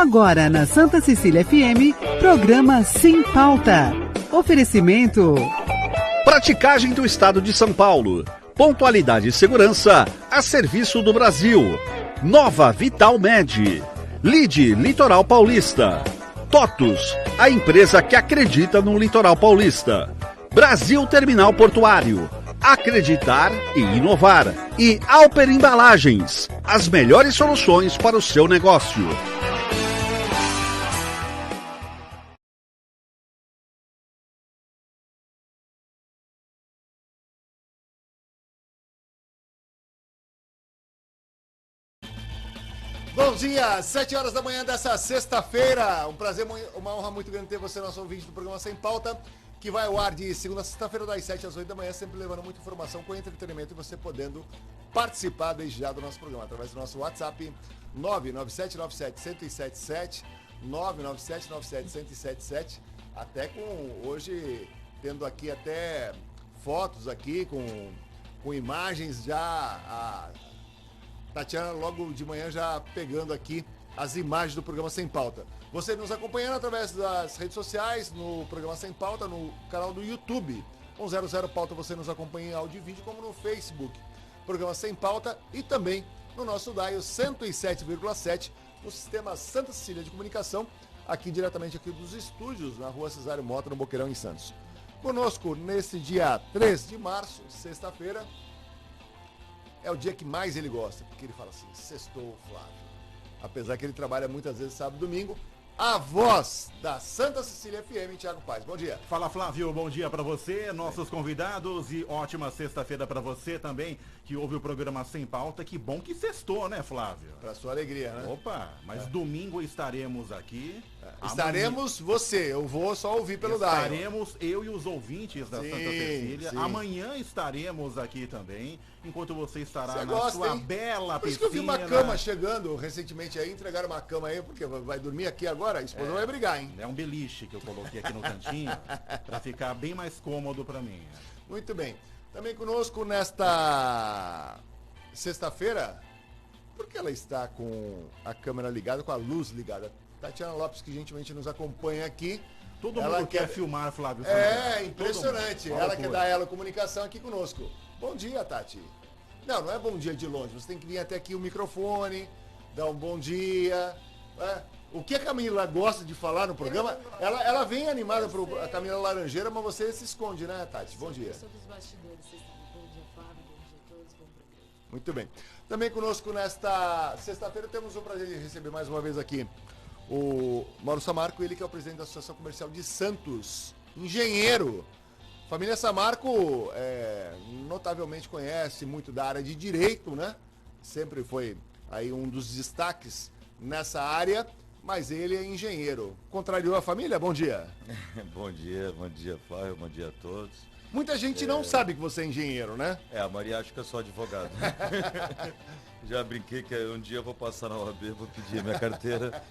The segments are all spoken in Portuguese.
Agora na Santa Cecília FM, programa Sem Pauta. Oferecimento. Praticagem do Estado de São Paulo. Pontualidade e segurança a serviço do Brasil. Nova Vital Med. Lide Litoral Paulista. TOTUS, a empresa que acredita no Litoral Paulista. Brasil Terminal Portuário. Acreditar e inovar. E Alper Embalagens, as melhores soluções para o seu negócio. Bom dia, 7 horas da manhã dessa sexta-feira. Um prazer, uma honra muito grande ter você, nosso ouvinte do programa Sem Pauta, que vai ao ar de segunda a sexta-feira, das 7 às 8 da manhã, sempre levando muita informação com entretenimento e você podendo participar desde já do nosso programa, através do nosso WhatsApp 99797-1077, 99797-1077, até com hoje, tendo aqui até fotos aqui, com imagens já... a Tatiana logo de manhã já pegando aqui as imagens do programa Sem Pauta. Você nos acompanhando através das redes sociais, no programa Sem Pauta, no canal do YouTube. 100 Pauta você nos acompanha em áudio e vídeo, como no Facebook. Programa Sem Pauta e também no nosso dial 107,7, no sistema Santa Cecília de Comunicação, aqui diretamente aqui dos estúdios, na rua Cesário Mota, no Boqueirão, em Santos. Conosco nesse dia 3 de março, sexta-feira, é o dia que mais ele gosta, porque ele fala assim, sextou, Flávio. Apesar que ele trabalha muitas vezes sábado e domingo, a voz da Santa Cecília FM, Thiago Paes. Bom dia. Fala, Flávio, bom dia pra você, nossos convidados, e ótima sexta-feira pra você também, que ouve o programa Sem Pauta. Que bom que sextou, né, Flávio? Pra sua alegria, né? Opa, mas domingo estaremos aqui. Estaremos você, eu vou só ouvir pelo dial. Estaremos eu e os ouvintes da Santa Cecília. Sim. Amanhã estaremos aqui também, enquanto você estará gosta, sua hein? bela Por isso piscina. que eu vi uma cama chegando recentemente aí, entregaram uma cama aí, porque vai dormir aqui agora, a esposa vai brigar, hein? É um beliche que eu coloquei aqui no cantinho, pra ficar bem mais cômodo pra mim. Muito bem. Também conosco nesta sexta-feira, porque ela está com a câmera ligada, com a luz ligada. Tatiana Lopes, que gentilmente nos acompanha aqui. Todo ela mundo quer filmar, Flávio. É, impressionante. Ela que quer dar Elo Comunicação aqui conosco. Bom dia, Tati. Não é bom dia de longe. Você tem que vir até aqui o microfone, dar um bom dia. O que a Camila gosta de falar no programa, ela vem animada para a Camila Laranjeira, mas você se esconde, né, Tati? Bom dia. Eu sou dos bastidores. Bom dia, Flávio. Bom dia a todos. Bom programa. Muito bem. Também conosco nesta sexta-feira temos o prazer de receber mais uma vez aqui o Mauro Samarco, ele que é o presidente da Associação Comercial de Santos, engenheiro. Família Samarco notavelmente conhece muito da área de direito, né? Sempre foi aí um dos destaques nessa área, mas ele é engenheiro. Contrariou a família? Bom dia. Bom dia, Flávio, bom dia a todos. Muita gente não sabe que você é engenheiro, né? A Maria acha que eu sou advogado. Já brinquei que um dia eu vou passar na OAB, vou pedir minha carteira.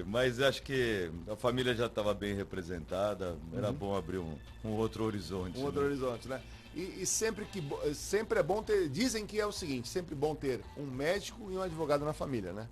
Mas acho que a família já estava bem representada, era bom abrir um outro horizonte. Um outro horizonte, né? E sempre é bom ter, dizem que é o seguinte, sempre bom ter um médico e um advogado na família, né?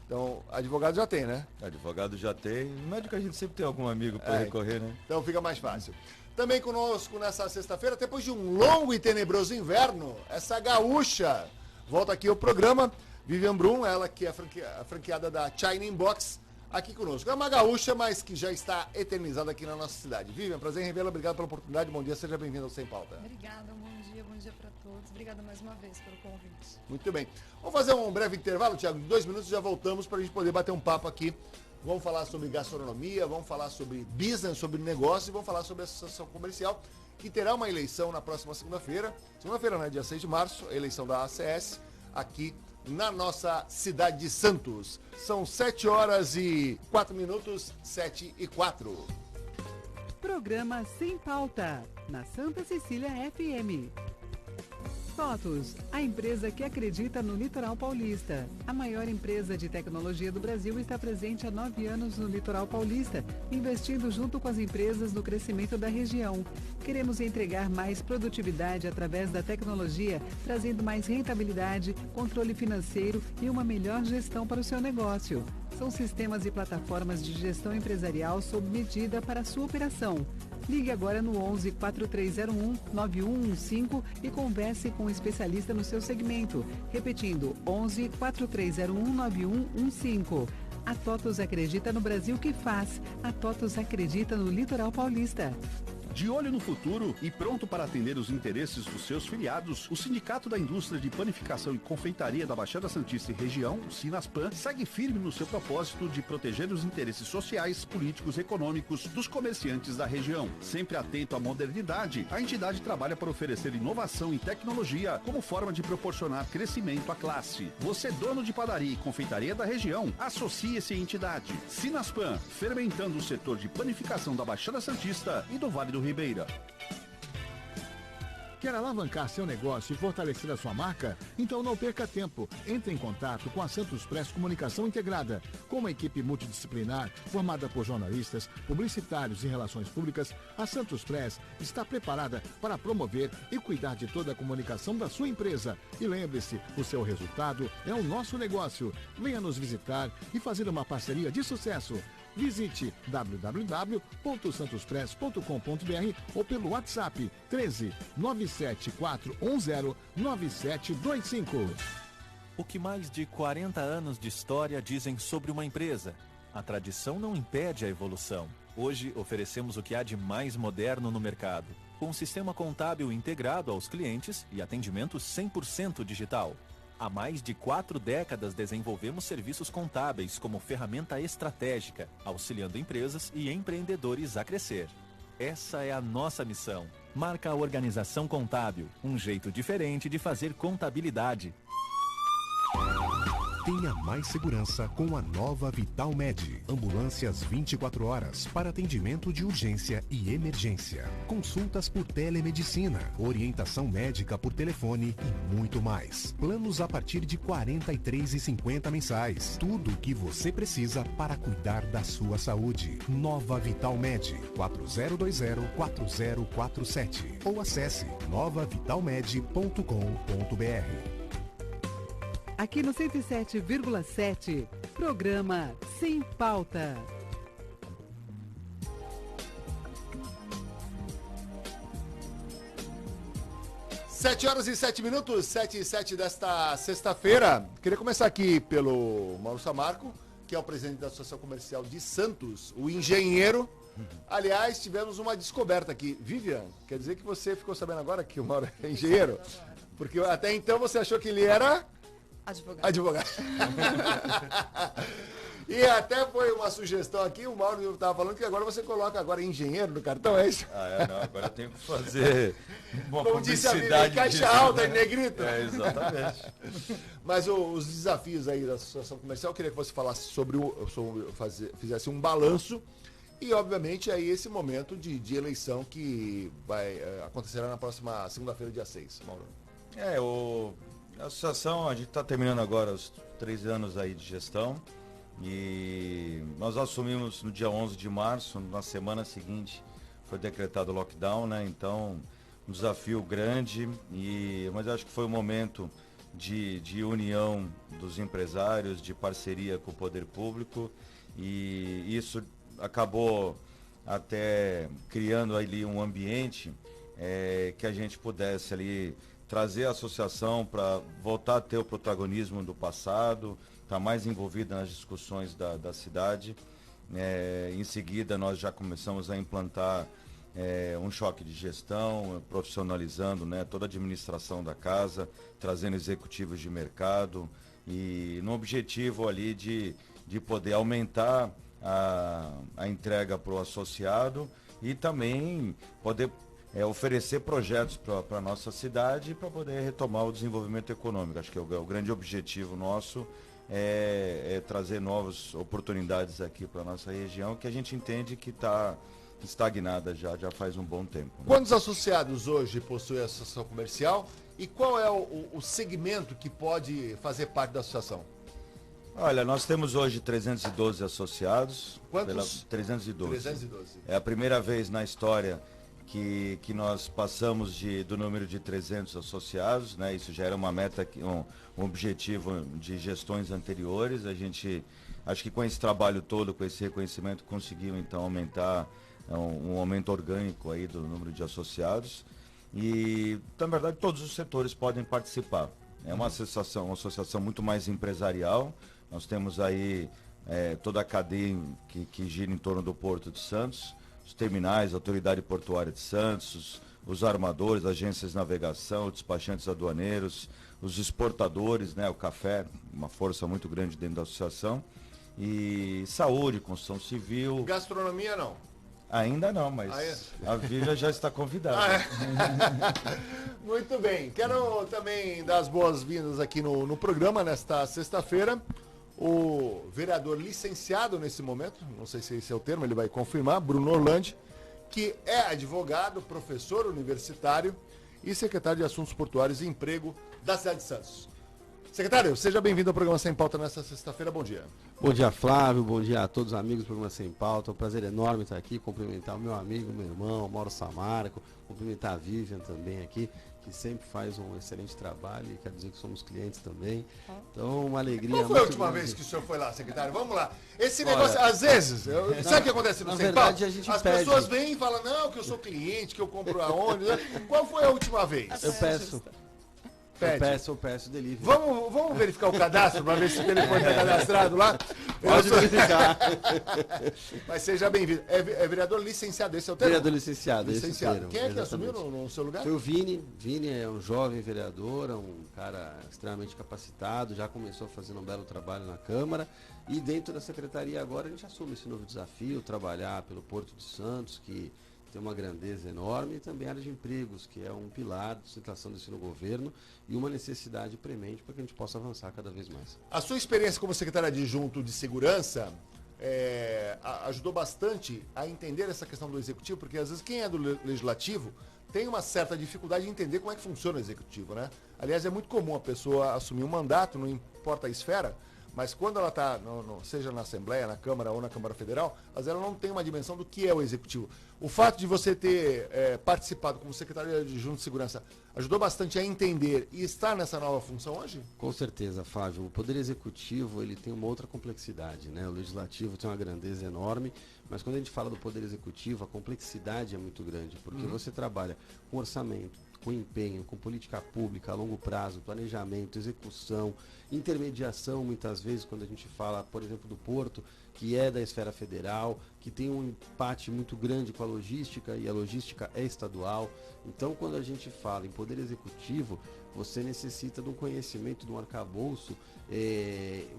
Então, advogado já tem, né? Advogado já tem, médico a gente sempre tem algum amigo para recorrer, né? Então fica mais fácil. Também conosco nessa sexta-feira, depois de um longo e tenebroso inverno, essa gaúcha volta aqui ao programa. Vivian Brum, ela que é a franqueada da China Box, aqui conosco. É uma gaúcha, mas que já está eternizada aqui na nossa cidade. Vivian, prazer em revê-la, obrigado pela oportunidade, bom dia, seja bem-vindo ao Sem Pauta. Obrigada, bom dia para todos. Obrigada mais uma vez pelo convite. Muito bem. Vamos fazer um breve intervalo, Thiago, de 2 minutos já voltamos para a gente poder bater um papo aqui. Vamos falar sobre gastronomia, vamos falar sobre business, sobre negócio e vamos falar sobre a associação comercial, que terá uma eleição na próxima segunda-feira. Segunda-feira, né? Dia 6 de março, a eleição da ACS, aqui na nossa cidade de Santos. São 7 horas e 4 minutos, 7 e 4. Programa Sem Pauta, na Santa Cecília FM. TOTUS, a empresa que acredita no litoral paulista. A maior empresa de tecnologia do Brasil está presente há 9 anos no litoral paulista, investindo junto com as empresas no crescimento da região. Queremos entregar mais produtividade através da tecnologia, trazendo mais rentabilidade, controle financeiro e uma melhor gestão para o seu negócio. São sistemas e plataformas de gestão empresarial sob medida para a sua operação. Ligue agora no 11 4301 9115 e converse com um especialista no seu segmento. Repetindo, 11 4301 9115. A TOTUS acredita no Brasil que faz. A TOTUS acredita no Litoral Paulista. De olho no futuro e pronto para atender os interesses dos seus filiados, o Sindicato da Indústria de Panificação e Confeitaria da Baixada Santista e Região, o Sinaspan, segue firme no seu propósito de proteger os interesses sociais, políticos e econômicos dos comerciantes da região. Sempre atento à modernidade, a entidade trabalha para oferecer inovação e tecnologia como forma de proporcionar crescimento à classe. Você, dono de padaria e confeitaria da região, associe-se à entidade. Sinaspan, fermentando o setor de panificação da Baixada Santista e do Vale do Ribeira. Quer alavancar seu negócio e fortalecer a sua marca? Então não perca tempo. Entre em contato com a Santos Press Comunicação Integrada. Com uma equipe multidisciplinar formada por jornalistas, publicitários e relações públicas, a Santos Press está preparada para promover e cuidar de toda a comunicação da sua empresa. E lembre-se, o seu resultado é o nosso negócio. Venha nos visitar e fazer uma parceria de sucesso. Visite www.santospress.com.br ou pelo WhatsApp 13 97410 9725. O que mais de 40 anos de história dizem sobre uma empresa? A tradição não impede a evolução. Hoje oferecemos o que há de mais moderno no mercado, com um sistema contábil integrado aos clientes e atendimento 100% digital. Há mais de 4 décadas desenvolvemos serviços contábeis como ferramenta estratégica, auxiliando empresas e empreendedores a crescer. Essa é a nossa missão. Marca a Organização Contábil, um jeito diferente de fazer contabilidade. Tenha mais segurança com a nova Vital Med. Ambulâncias 24 horas para atendimento de urgência e emergência. Consultas por telemedicina, orientação médica por telefone e muito mais. Planos a partir de R$ 43,50 mensais. Tudo o que você precisa para cuidar da sua saúde. Nova Vital Med, 4020-4047. Ou acesse novavitalmed.com.br. Aqui no 107,7, programa Sem Pauta. Sete horas e 7 minutos, 7 e 7 desta sexta-feira. Queria começar aqui pelo Mauro Samarco, que é o presidente da Associação Comercial de Santos, o engenheiro. Aliás, tivemos uma descoberta aqui. Vivian, quer dizer que você ficou sabendo agora que o Mauro é engenheiro? Porque até então você achou que ele era... Advogado. E até foi uma sugestão aqui, o Mauro estava falando que agora você coloca agora engenheiro no cartão, é isso? Não, agora eu tenho que fazer uma como disse a Vivian, caixa disso, alta, né? em negrito. Exatamente. Mas os desafios aí da Associação Comercial, eu queria que você falasse fizesse um balanço e, obviamente, aí esse momento de eleição que vai acontecerá na próxima segunda-feira, dia 6, Mauro. A associação, a gente está terminando agora os 3 anos aí de gestão e nós assumimos no dia 11 de março, na semana seguinte foi decretado o lockdown, né? Então, um desafio grande, mas acho que foi um momento de união dos empresários, de parceria com o poder público e isso acabou até criando ali um ambiente que a gente pudesse ali trazer a associação para voltar a ter o protagonismo do passado, estar mais envolvida nas discussões da cidade. Em seguida, nós já começamos a implantar um choque de gestão, profissionalizando, né, toda a administração da casa, trazendo executivos de mercado e no objetivo ali de poder aumentar a entrega para o associado e também poder oferecer projetos para a nossa cidade para poder retomar o desenvolvimento econômico. Acho que o grande objetivo nosso é trazer novas oportunidades aqui para a nossa região, que a gente entende que está estagnada já faz um bom tempo. Né? Quantos associados hoje possui a associação comercial e qual é o segmento que pode fazer parte da associação? Olha, nós temos hoje 312 associados. Quantos? 312. 312. É a primeira vez na história que nós passamos do número de 300 associados, né? Isso já era uma meta, um objetivo de gestões anteriores. A gente Acho que com esse trabalho todo, com esse reconhecimento, conseguiu então aumentar um aumento orgânico aí do número de associados. E, na verdade, todos os setores podem participar. É uma associação muito mais empresarial. Nós temos aí toda a cadeia que gira em torno do Porto de Santos, os terminais, a Autoridade Portuária de Santos, os armadores, agências de navegação, despachantes aduaneiros, os exportadores, né, o café, uma força muito grande dentro da associação, e saúde, construção civil. Gastronomia não? Ainda não, mas a Vivian já está convidada. Muito bem. Quero também dar as boas-vindas aqui no programa, nesta sexta-feira, o vereador licenciado nesse momento, não sei se esse é o termo, ele vai confirmar, Bruno Orlandi, que é advogado, professor universitário e secretário de Assuntos Portuários e Emprego da cidade de Santos. Secretário, seja bem-vindo ao programa Sem Pauta nesta sexta-feira, bom dia. Bom dia, Flávio, bom dia a todos os amigos do programa Sem Pauta, é um prazer enorme estar aqui, cumprimentar o meu amigo, meu irmão, Mauro Samarco, cumprimentar a Vivian também aqui, que sempre faz um excelente trabalho e quero dizer que somos clientes também, então uma alegria. Qual foi a última vez que o senhor foi lá, secretário? Vamos lá. Esse negócio, às vezes, sabe o que acontece no Sem Pauta? As pessoas vêm e falam, não, que eu sou cliente, que eu compro aonde. Qual foi a última vez? Eu peço. Eu peço delivery. Vamos verificar o cadastro para ver se o telefone está cadastrado lá? Pode verificar. Mas seja bem-vindo. É vereador licenciado, esse é o termo? Vereador licenciado, licenciado. Termo, quem é que assumiu no seu lugar? Foi o Vini. Vini é um jovem vereador, um cara extremamente capacitado, já começou fazendo um belo trabalho na Câmara. E dentro da secretaria agora a gente assume esse novo desafio, trabalhar pelo Porto de Santos, que tem uma grandeza enorme, e também a área de empregos, que é um pilar de sustentação desse no governo e uma necessidade premente para que a gente possa avançar cada vez mais. A sua experiência como secretária adjunto de segurança ajudou bastante a entender essa questão do executivo, porque às vezes quem é do legislativo tem uma certa dificuldade de entender como é que funciona o executivo, né? Aliás, é muito comum a pessoa assumir um mandato, não importa a esfera, mas quando ela está, seja na Assembleia, na Câmara ou na Câmara Federal, às vezes ela não tem uma dimensão do que é o Executivo. O fato de você ter participado como secretário adjunto de segurança ajudou bastante a entender e estar nessa nova função hoje? Com certeza, Flávio. O Poder Executivo ele tem uma outra complexidade, né? O Legislativo tem uma grandeza enorme, mas quando a gente fala do Poder Executivo, a complexidade é muito grande, porque você trabalha com orçamento, com empenho, com política pública a longo prazo, planejamento, execução, intermediação, muitas vezes, quando a gente fala, por exemplo, do Porto, que é da esfera federal, que tem um empate muito grande com a logística, e a logística é estadual. Então, quando a gente fala em poder executivo, você necessita de um conhecimento, de um arcabouço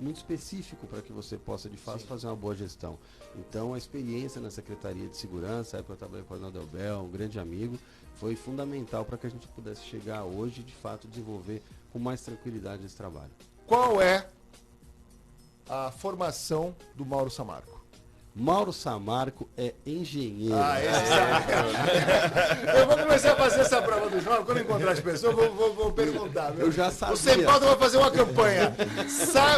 muito específico para que você possa, de fato, fazer uma boa gestão. Então, a experiência na Secretaria de Segurança, a época eu trabalhei com o Arnaldo Elbel, um grande amigo, foi fundamental para que a gente pudesse chegar hoje e, de fato, desenvolver com mais tranquilidade esse trabalho. Qual é a formação do Mauro Samarco? Mauro Samarco é engenheiro. Eu vou começar a fazer essa prova do João. Quando eu encontrar as pessoas, vou perguntar. Eu já sabia. O Sem Pauta vai fazer uma campanha.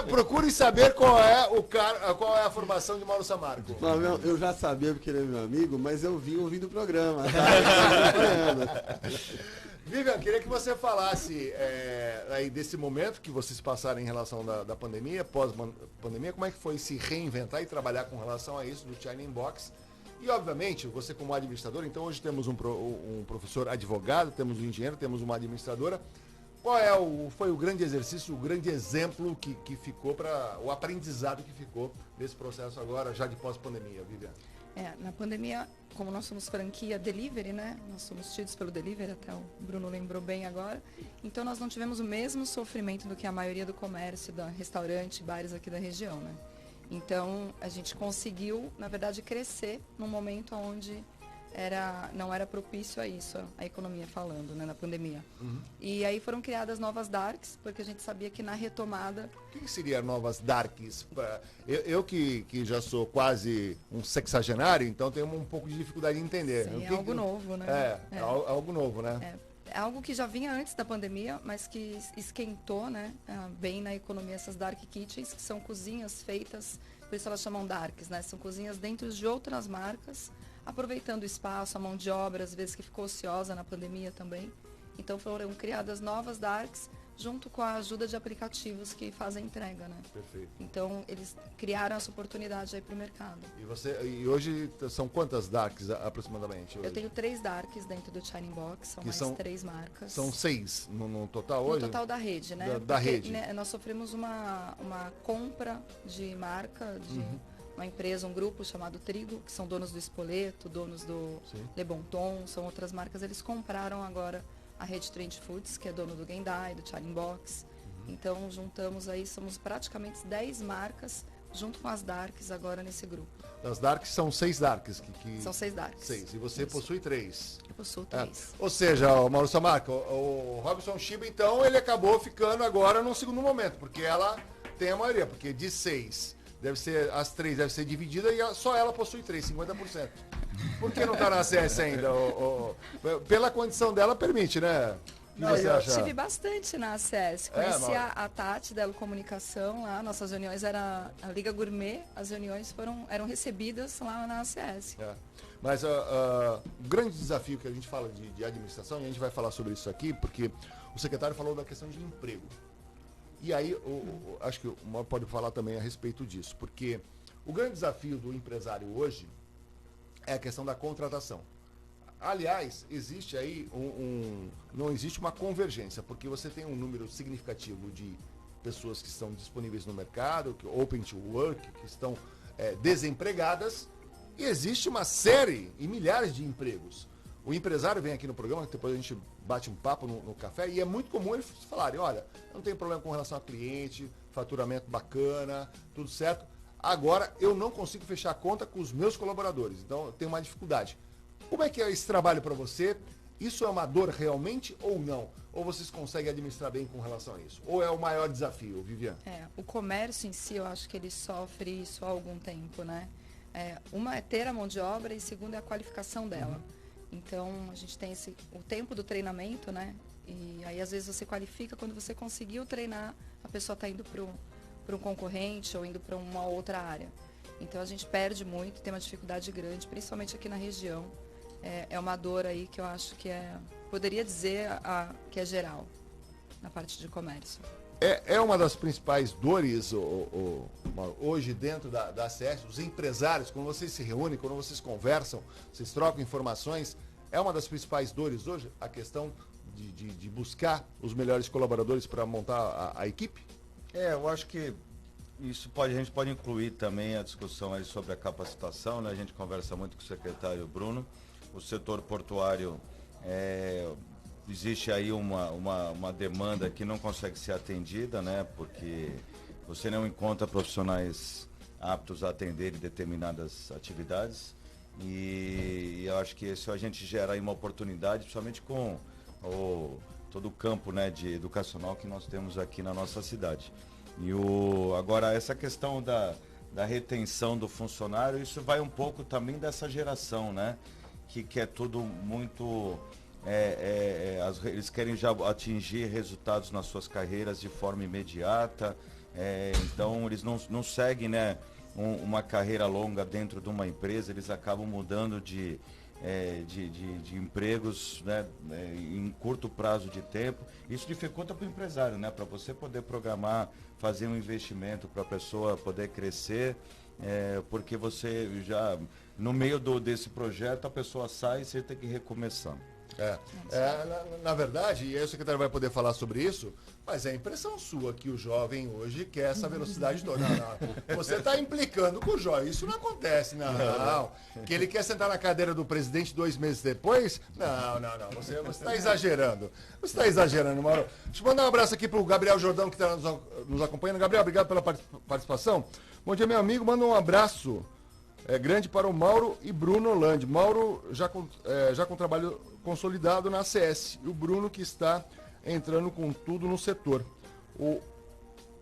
Procure saber qual é a formação de Mauro Samarco. Não, eu já sabia porque ele é meu amigo, mas eu vim ouvindo o programa. Vivian, queria que você falasse aí desse momento que vocês passaram em relação da pandemia, pós-pandemia, como é que foi se reinventar e trabalhar com relação a isso do China Inbox. E, obviamente, você como administrador, então hoje temos um professor advogado, temos um engenheiro, temos uma administradora. Qual foi o grande exercício, o grande exemplo que ficou para o aprendizado que ficou desse processo agora, já de pós-pandemia, Vivian? Na pandemia, como nós somos franquia delivery, né? Nós somos tidos pelo delivery, até o Bruno lembrou bem agora. Então nós não tivemos o mesmo sofrimento do que a maioria do comércio, da restaurante, bares aqui da região, né? Então a gente conseguiu, na verdade, crescer num momento onde não era propício a isso, a economia falando, né, na pandemia. E aí foram criadas novas DARCs, porque a gente sabia que na retomada... O que seria novas DARCs? Eu que já sou quase um sexagenário, então tenho um pouco de dificuldade de entender. Sim, é algo novo, né? É algo novo, né? É algo que já vinha antes da pandemia, mas que esquentou, né, bem na economia, essas Dark Kitchens, que são cozinhas feitas, por isso elas chamam DARCs, né? São cozinhas dentro de outras marcas, aproveitando o espaço, a mão de obra, às vezes que ficou ociosa na pandemia também. Então foram criadas novas DARCs, junto com a ajuda de aplicativos que fazem entrega, né? Perfeito. Então, eles criaram essa oportunidade aí para o mercado. E hoje são quantas Darks aproximadamente? Hoje? Eu tenho 3 Darks dentro do Shining Box, são mais 3 marcas. São 6 no total hoje? No total da rede, né? Da rede. Né, nós sofremos uma compra de marca de uma empresa, um grupo chamado Trigo, que são donos do Spoleto, donos do Le Bon Ton, são outras marcas. Eles compraram agora a rede Trend Foods, que é dono do Gendai, do Shining Box. Então, juntamos aí, somos praticamente 10 marcas, junto com as Darks agora nesse grupo. Das Darks são 6 Darks. São 6 Darks. 6. E você possui 3. Eu possuo 3. Ou seja, o Mauro Samarca, o Robson Shiba, então, ele acabou ficando agora no segundo momento, porque ela tem a maioria, porque de 6, as 3 devem ser divididas e só ela possui 3, 50%. Por que não está na ACS ainda? Pela condição dela, permite, né? Não, eu estive bastante na ACS. Conheci a Tati da Comunicação lá. Nossas reuniões era a Liga Gourmet. As reuniões eram recebidas lá na ACS. Mas o grande desafio que a gente fala de administração, e a gente vai falar sobre isso aqui, porque o secretário falou da questão de emprego. E aí, acho que o Mauro pode falar também a respeito disso, porque o grande desafio do empresário hoje é a questão da contratação. Aliás, existe aí não existe uma convergência, porque você tem um número significativo de pessoas que estão disponíveis no mercado, que open to work, que estão desempregadas, e existe uma série e milhares de empregos. O empresário vem aqui no programa, depois a gente bate um papo no café, e é muito comum eles falarem, olha, eu não tenho problema com relação a cliente, faturamento bacana, tudo certo. Agora, eu não consigo fechar a conta com os meus colaboradores, então eu tenho uma dificuldade. Como é que é esse trabalho para você? Isso é uma dor realmente ou não? Ou vocês conseguem administrar bem com relação a isso? Ou é o maior desafio, Viviane? O comércio em si, eu acho que ele sofre isso há algum tempo, né? Uma é ter a mão de obra e segundo é a qualificação dela. Então, a gente tem o tempo do treinamento, né? E aí, às vezes, você qualifica, quando você conseguiu treinar, a pessoa está indo para um concorrente ou indo para uma outra área. Então, a gente perde muito, tem uma dificuldade grande, principalmente aqui na região. É uma dor aí que eu acho que poderia dizer que é geral, na parte de comércio. É uma das principais dores hoje dentro da ACS, os empresários, quando vocês se reúnem, quando vocês conversam, vocês trocam informações, é uma das principais dores hoje a questão de buscar os melhores colaboradores para montar a equipe? Eu acho que a gente pode incluir também a discussão aí sobre a capacitação, né? A gente conversa muito com o secretário Bruno. O setor portuário, existe aí uma demanda que não consegue ser atendida, né? Porque você não encontra profissionais aptos a atender determinadas atividades. E eu acho que se a gente gera aí uma oportunidade, principalmente com todo o campo, né, educacional que nós temos aqui na nossa cidade. Agora, essa questão da retenção do funcionário, isso vai um pouco também dessa geração, né? Que é tudo muito... eles querem já atingir resultados nas suas carreiras de forma imediata, então eles não seguem, né, uma carreira longa dentro de uma empresa, eles acabam mudando de empregos, né, em curto prazo de tempo. Isso dificulta para o empresário, né, para você poder programar, fazer um investimento para a pessoa poder crescer, porque você já... No meio desse projeto, a pessoa sai e você tem que recomeçar. Na verdade, e aí o secretário vai poder falar sobre isso, mas é a impressão sua que o jovem hoje quer essa velocidade toda. Não. Você está implicando com o jovem. Isso não acontece, não. Que ele quer sentar na cadeira do presidente 2 meses depois? Não. Você está exagerando. Você está exagerando, Mauro. Deixa eu mandar um abraço aqui para o Gabriel Jordão, que está nos acompanhando. Gabriel, obrigado pela participação. Bom dia, meu amigo. Manda um abraço grande para o Mauro e Bruno Holandi. Mauro já com trabalho consolidado na ACS. E o Bruno que está entrando com tudo no setor.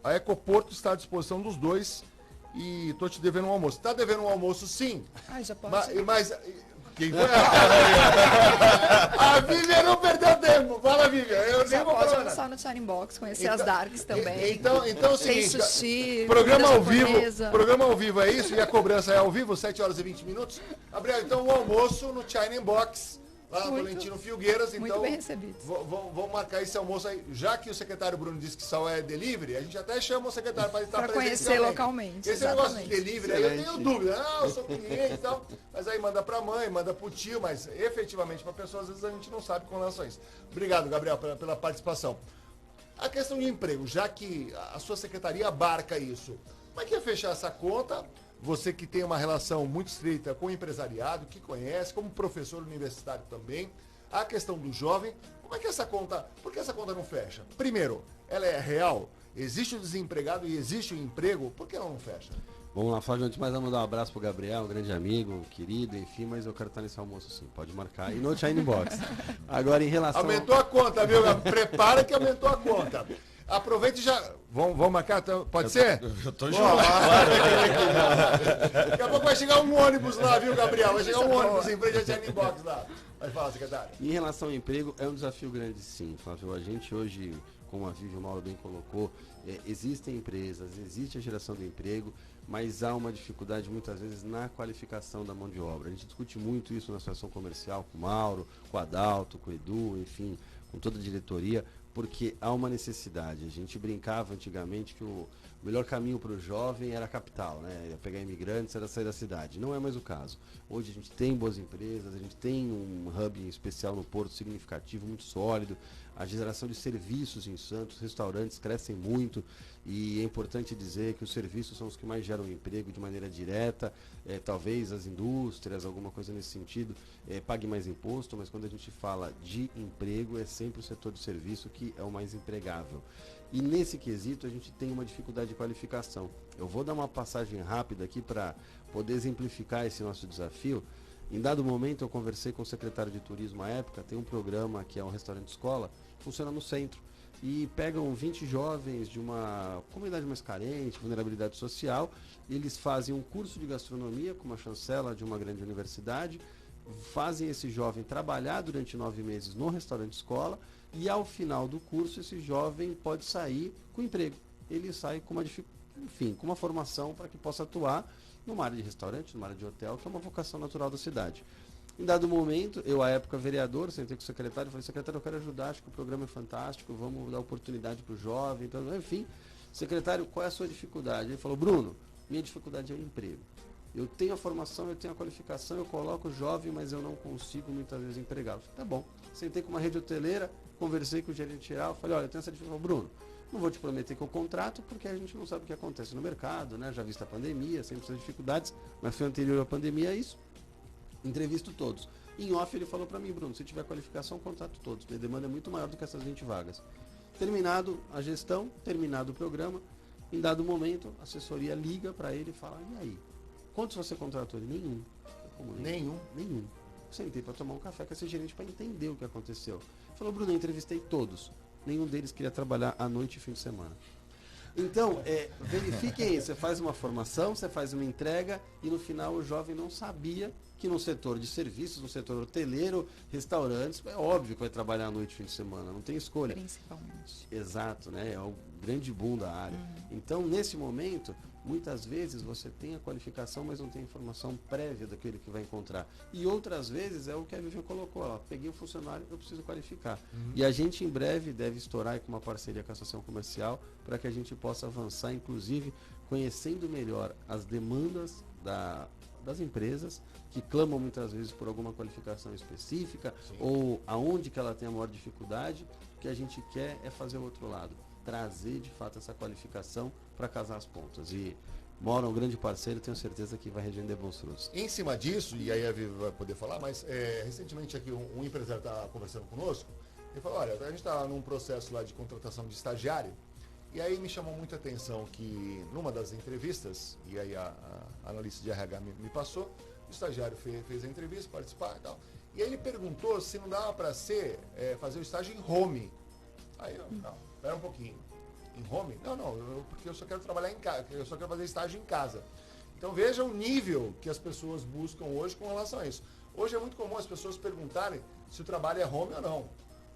A Ecoporto está à disposição dos dois e estou te devendo um almoço. Está devendo um almoço, sim. Já pode. Mas quem foi? A Vivian não perdeu tempo. Fala, Vivian. Eu nem vou pode falar almoçar no Shining Box, conhecer as Darks também. Então é o seguinte, tem sushi, programa ao vivo é isso, e a cobrança é ao vivo, 7 horas e 20 minutos. Gabriel, então o almoço no Shining Box lá na Tolentino Filgueiras, então... Muito bem recebido. Vamos marcar esse almoço aí. Já que o secretário Bruno disse que só é delivery, a gente até chama o secretário para estar presente. Para conhecer localmente. Esse negócio de delivery, aí eu tenho dúvida. Eu sou cliente e tal. Mas aí manda para a mãe, manda para o tio, mas efetivamente para a pessoa, às vezes a gente não sabe com relação a isso. Obrigado, Gabriel, pela participação. A questão de emprego, já que a sua secretaria abarca isso, como é que é fechar essa conta? Você que tem uma relação muito estreita com o empresariado, que conhece, como professor universitário também, a questão do jovem, como é que essa conta, por que essa conta não fecha? Primeiro, ela é real? Existe o desempregado e existe o emprego, por que ela não fecha? Vamos lá, Flávio, antes de mais nada, mandar um abraço pro Gabriel, um grande amigo, querido, enfim, mas eu quero estar nesse almoço sim, pode marcar. E no Shine Box. Agora, em relação... Aumentou a conta, viu? Prepara que aumentou a conta. Aproveite e já... Vamos marcar? Pode ser? Eu tô jogando. Daqui a pouco vai chegar um ônibus lá, viu, Gabriel? Vai chegar um ônibus em frente à Shine Box lá. Vai falar, secretário. Em relação ao emprego, é um desafio grande sim, Flávio. A gente hoje, como a Vivi e o Mauro bem colocou, existem empresas, existe a geração do emprego, mas há uma dificuldade muitas vezes na qualificação da mão de obra. A gente discute muito isso na associação comercial com o Mauro, com o Adalto, com o Edu, enfim, com toda a diretoria, porque há uma necessidade. A gente brincava antigamente que o melhor caminho para o jovem era a capital, né? Ia pegar imigrantes, era sair da cidade. Não é mais o caso. Hoje a gente tem boas empresas, a gente tem um hub especial no Porto significativo, muito sólido. A geração de serviços em Santos, restaurantes crescem muito e é importante dizer que os serviços são os que mais geram emprego de maneira direta. Talvez as indústrias, alguma coisa nesse sentido, pague mais imposto, mas quando a gente fala de emprego, é sempre o setor de serviço que é o mais empregável. E nesse quesito a gente tem uma dificuldade de qualificação. Eu vou dar uma passagem rápida aqui para poder exemplificar esse nosso desafio. Em dado momento eu conversei com o secretário de turismo à época, tem um programa que é um restaurante escola, funciona no centro. E pegam 20 jovens de uma comunidade mais carente, vulnerabilidade social, e eles fazem um curso de gastronomia com uma chancela de uma grande universidade, fazem esse jovem trabalhar durante 9 meses no restaurante escola, e ao final do curso esse jovem pode sair com emprego. Ele sai com uma formação para que possa atuar numa área de restaurante, numa área de hotel, que é uma vocação natural da cidade. Em dado momento, eu à época vereador, sentei com o secretário e falei, secretário, eu quero ajudar, acho que o programa é fantástico, vamos dar oportunidade para o jovem, então, enfim. Secretário, qual é a sua dificuldade? Ele falou, Bruno, minha dificuldade é o emprego. Eu tenho a formação, eu tenho a qualificação, eu coloco o jovem, mas eu não consigo muitas vezes empregá-lo. Tá bom. Sentei com uma rede hoteleira, conversei com o gerente geral, falei, olha, eu tenho essa dificuldade. Bruno, não vou te prometer que eu contrato, porque a gente não sabe o que acontece no mercado, né? Já visto a pandemia, sempre essas dificuldades, mas foi anterior à pandemia isso. Entrevisto todos. Em off ele falou para mim, Bruno, se tiver qualificação, contrato todos. Minha demanda é muito maior do que essas 20 vagas. Terminado a gestão, terminado o programa, em dado momento, a assessoria liga para ele e fala, e aí? Quantos você contratou? Ele, nenhum. Como nenhum? Nenhum. Sentei para tomar um café com esse gerente para entender o que aconteceu. Ele falou, Bruno, eu entrevistei todos. Nenhum deles queria trabalhar à noite e fim de semana. Então, verifiquem isso. Você faz uma formação, você faz uma entrega e no final o jovem não sabia que no setor de serviços, no setor hoteleiro, restaurantes, é óbvio que vai trabalhar à noite e fim de semana, não tem escolha. Principalmente. Exato, né? É o grande boom da área. Então, nesse momento, muitas vezes você tem a qualificação, mas não tem informação prévia daquele que vai encontrar. E outras vezes é o que a Vivian colocou, ó, peguei um funcionário, eu preciso qualificar. E a gente em breve deve estourar com uma parceria com a Associação Comercial para que a gente possa avançar, inclusive conhecendo melhor as demandas das empresas que clamam muitas vezes por alguma qualificação específica. Sim. Ou aonde que ela tem a maior dificuldade. O que a gente quer é fazer o outro lado, trazer de fato essa qualificação para casar as pontas. E Mauro é um grande parceiro, tenho certeza que vai render bons frutos. Em cima disso, e aí a Vivi vai poder falar, mas recentemente aqui um empresário está conversando conosco, ele falou, olha, a gente está num processo lá de contratação de estagiário, e aí me chamou muita atenção que numa das entrevistas, e aí a analista de RH me passou, o estagiário fez a entrevista, participar e tal, e aí ele perguntou se não dava para fazer o estágio em home. Aí eu, não, espera um pouquinho. Em home? Não, porque eu só quero trabalhar em casa, eu só quero fazer estágio em casa. Então veja o nível que as pessoas buscam hoje com relação a isso. Hoje é muito comum as pessoas perguntarem se o trabalho é home ou não.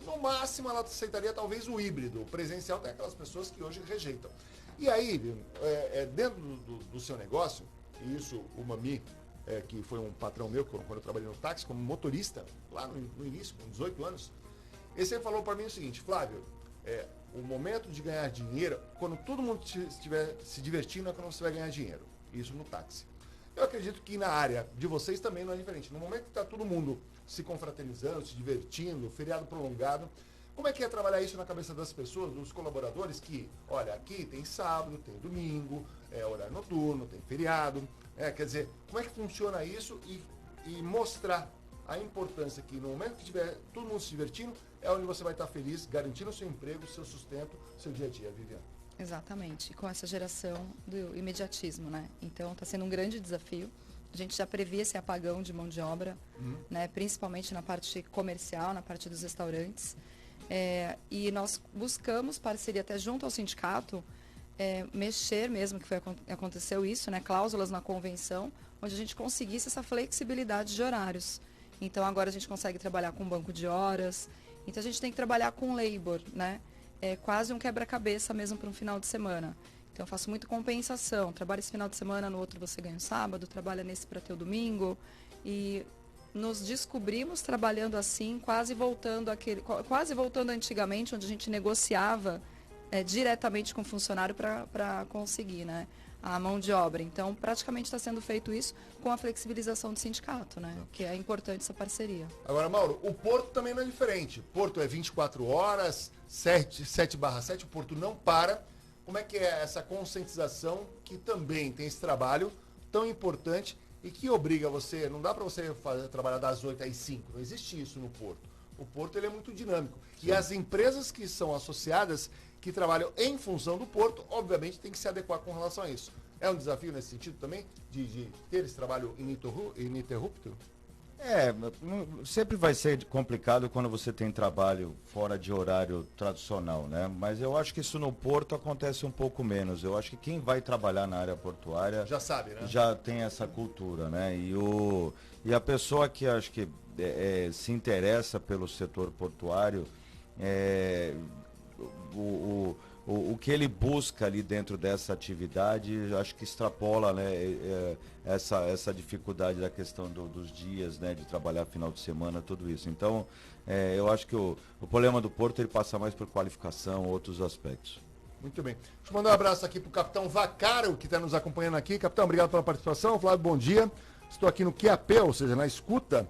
No máximo ela aceitaria talvez o híbrido, o presencial tem aquelas pessoas que hoje rejeitam. E aí, dentro do seu negócio, e isso o Mami que foi um patrão meu, quando eu trabalhei no táxi, como motorista, lá no início, com 18 anos, ele sempre falou para mim o seguinte: Flávio, o momento de ganhar dinheiro, quando todo mundo estiver se divertindo, é quando você vai ganhar dinheiro. Isso no táxi. Eu acredito que na área de vocês também não é diferente. No momento que está todo mundo se confraternizando, se divertindo, feriado prolongado, como é que é trabalhar isso na cabeça das pessoas, dos colaboradores, que, olha, aqui tem sábado, tem domingo, horário noturno, tem feriado, quer dizer, como é que funciona isso e mostrar a importância que no momento que tiver todo mundo se divertindo, é onde você vai estar feliz, garantindo o seu emprego, o seu sustento, o seu dia a dia, Viviane. Exatamente, com essa geração do imediatismo, né? Então está sendo um grande desafio. A gente já previa esse apagão de mão de obra, né? Principalmente na parte comercial, na parte dos restaurantes. E nós buscamos parceria até junto ao sindicato, mexer mesmo, que aconteceu isso, né? Cláusulas na convenção, onde a gente conseguisse essa flexibilidade de horários. Então agora a gente consegue trabalhar com banco de horas. Então a gente tem que trabalhar com labor, né? É quase um quebra-cabeça mesmo para um final de semana. Então eu faço muito compensação. Trabalho esse final de semana, no outro você ganha o sábado, trabalha nesse para ter o domingo. E nos descobrimos trabalhando assim, quase voltando antigamente, onde a gente negociava diretamente com o funcionário para conseguir, né, a mão de obra. Então, praticamente está sendo feito isso com a flexibilização do sindicato, né, que é importante essa parceria. Agora, Mauro, o Porto também não é diferente. O Porto é 24 horas, 7/7, o Porto não para. Como é que é essa conscientização que também tem esse trabalho tão importante e que obriga você, não dá para você trabalhar das 8 às 5, não existe isso no Porto. O Porto ele é muito dinâmico. Sim. E as empresas que são associadas, que trabalham em função do Porto, obviamente tem que se adequar com relação a isso. É um desafio nesse sentido também, de ter esse trabalho ininterrupto? Sempre vai ser complicado quando você tem trabalho fora de horário tradicional, né? Mas eu acho que isso no Porto acontece um pouco menos. Eu acho que quem vai trabalhar na área portuária já sabe, né? Já tem essa cultura, né? E a pessoa que acho que se interessa pelo setor portuário, o que ele busca ali dentro dessa atividade, acho que extrapola, né, essa dificuldade da questão dos dias, né, de trabalhar final de semana, tudo isso. Então, eu acho que o problema do Porto ele passa mais por qualificação, outros aspectos. Muito bem. Deixa eu mandar um abraço aqui para o capitão Vacaro, que está nos acompanhando aqui. Capitão, obrigado pela participação. Flávio, bom dia. Estou aqui no QAP, ou seja, na escuta.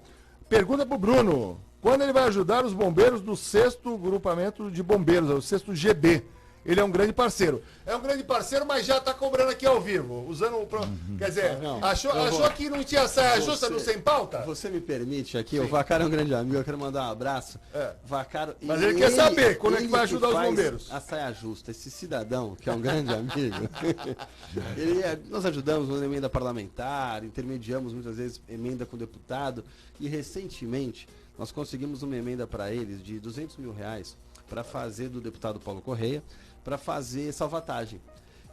Pergunta para o Bruno. Quando ele vai ajudar os bombeiros do 6º grupamento de bombeiros, o 6º GB? Ele é um grande parceiro. É um grande parceiro, mas já está cobrando aqui ao vivo. Usando o... Quer dizer, achou que não tinha saia justa no Sem Pauta? Você me permite aqui, sim. O Vacaro é um grande amigo, eu quero mandar um abraço. Vacaro, mas ele quer saber quando é que vai ajudar os bombeiros. A saia justa, esse cidadão, que é um grande amigo, nós ajudamos uma emenda parlamentar, intermediamos muitas vezes emenda com deputado, e recentemente nós conseguimos uma emenda para eles de R$200 mil para fazer do deputado Paulo Correia, para fazer salvatagem.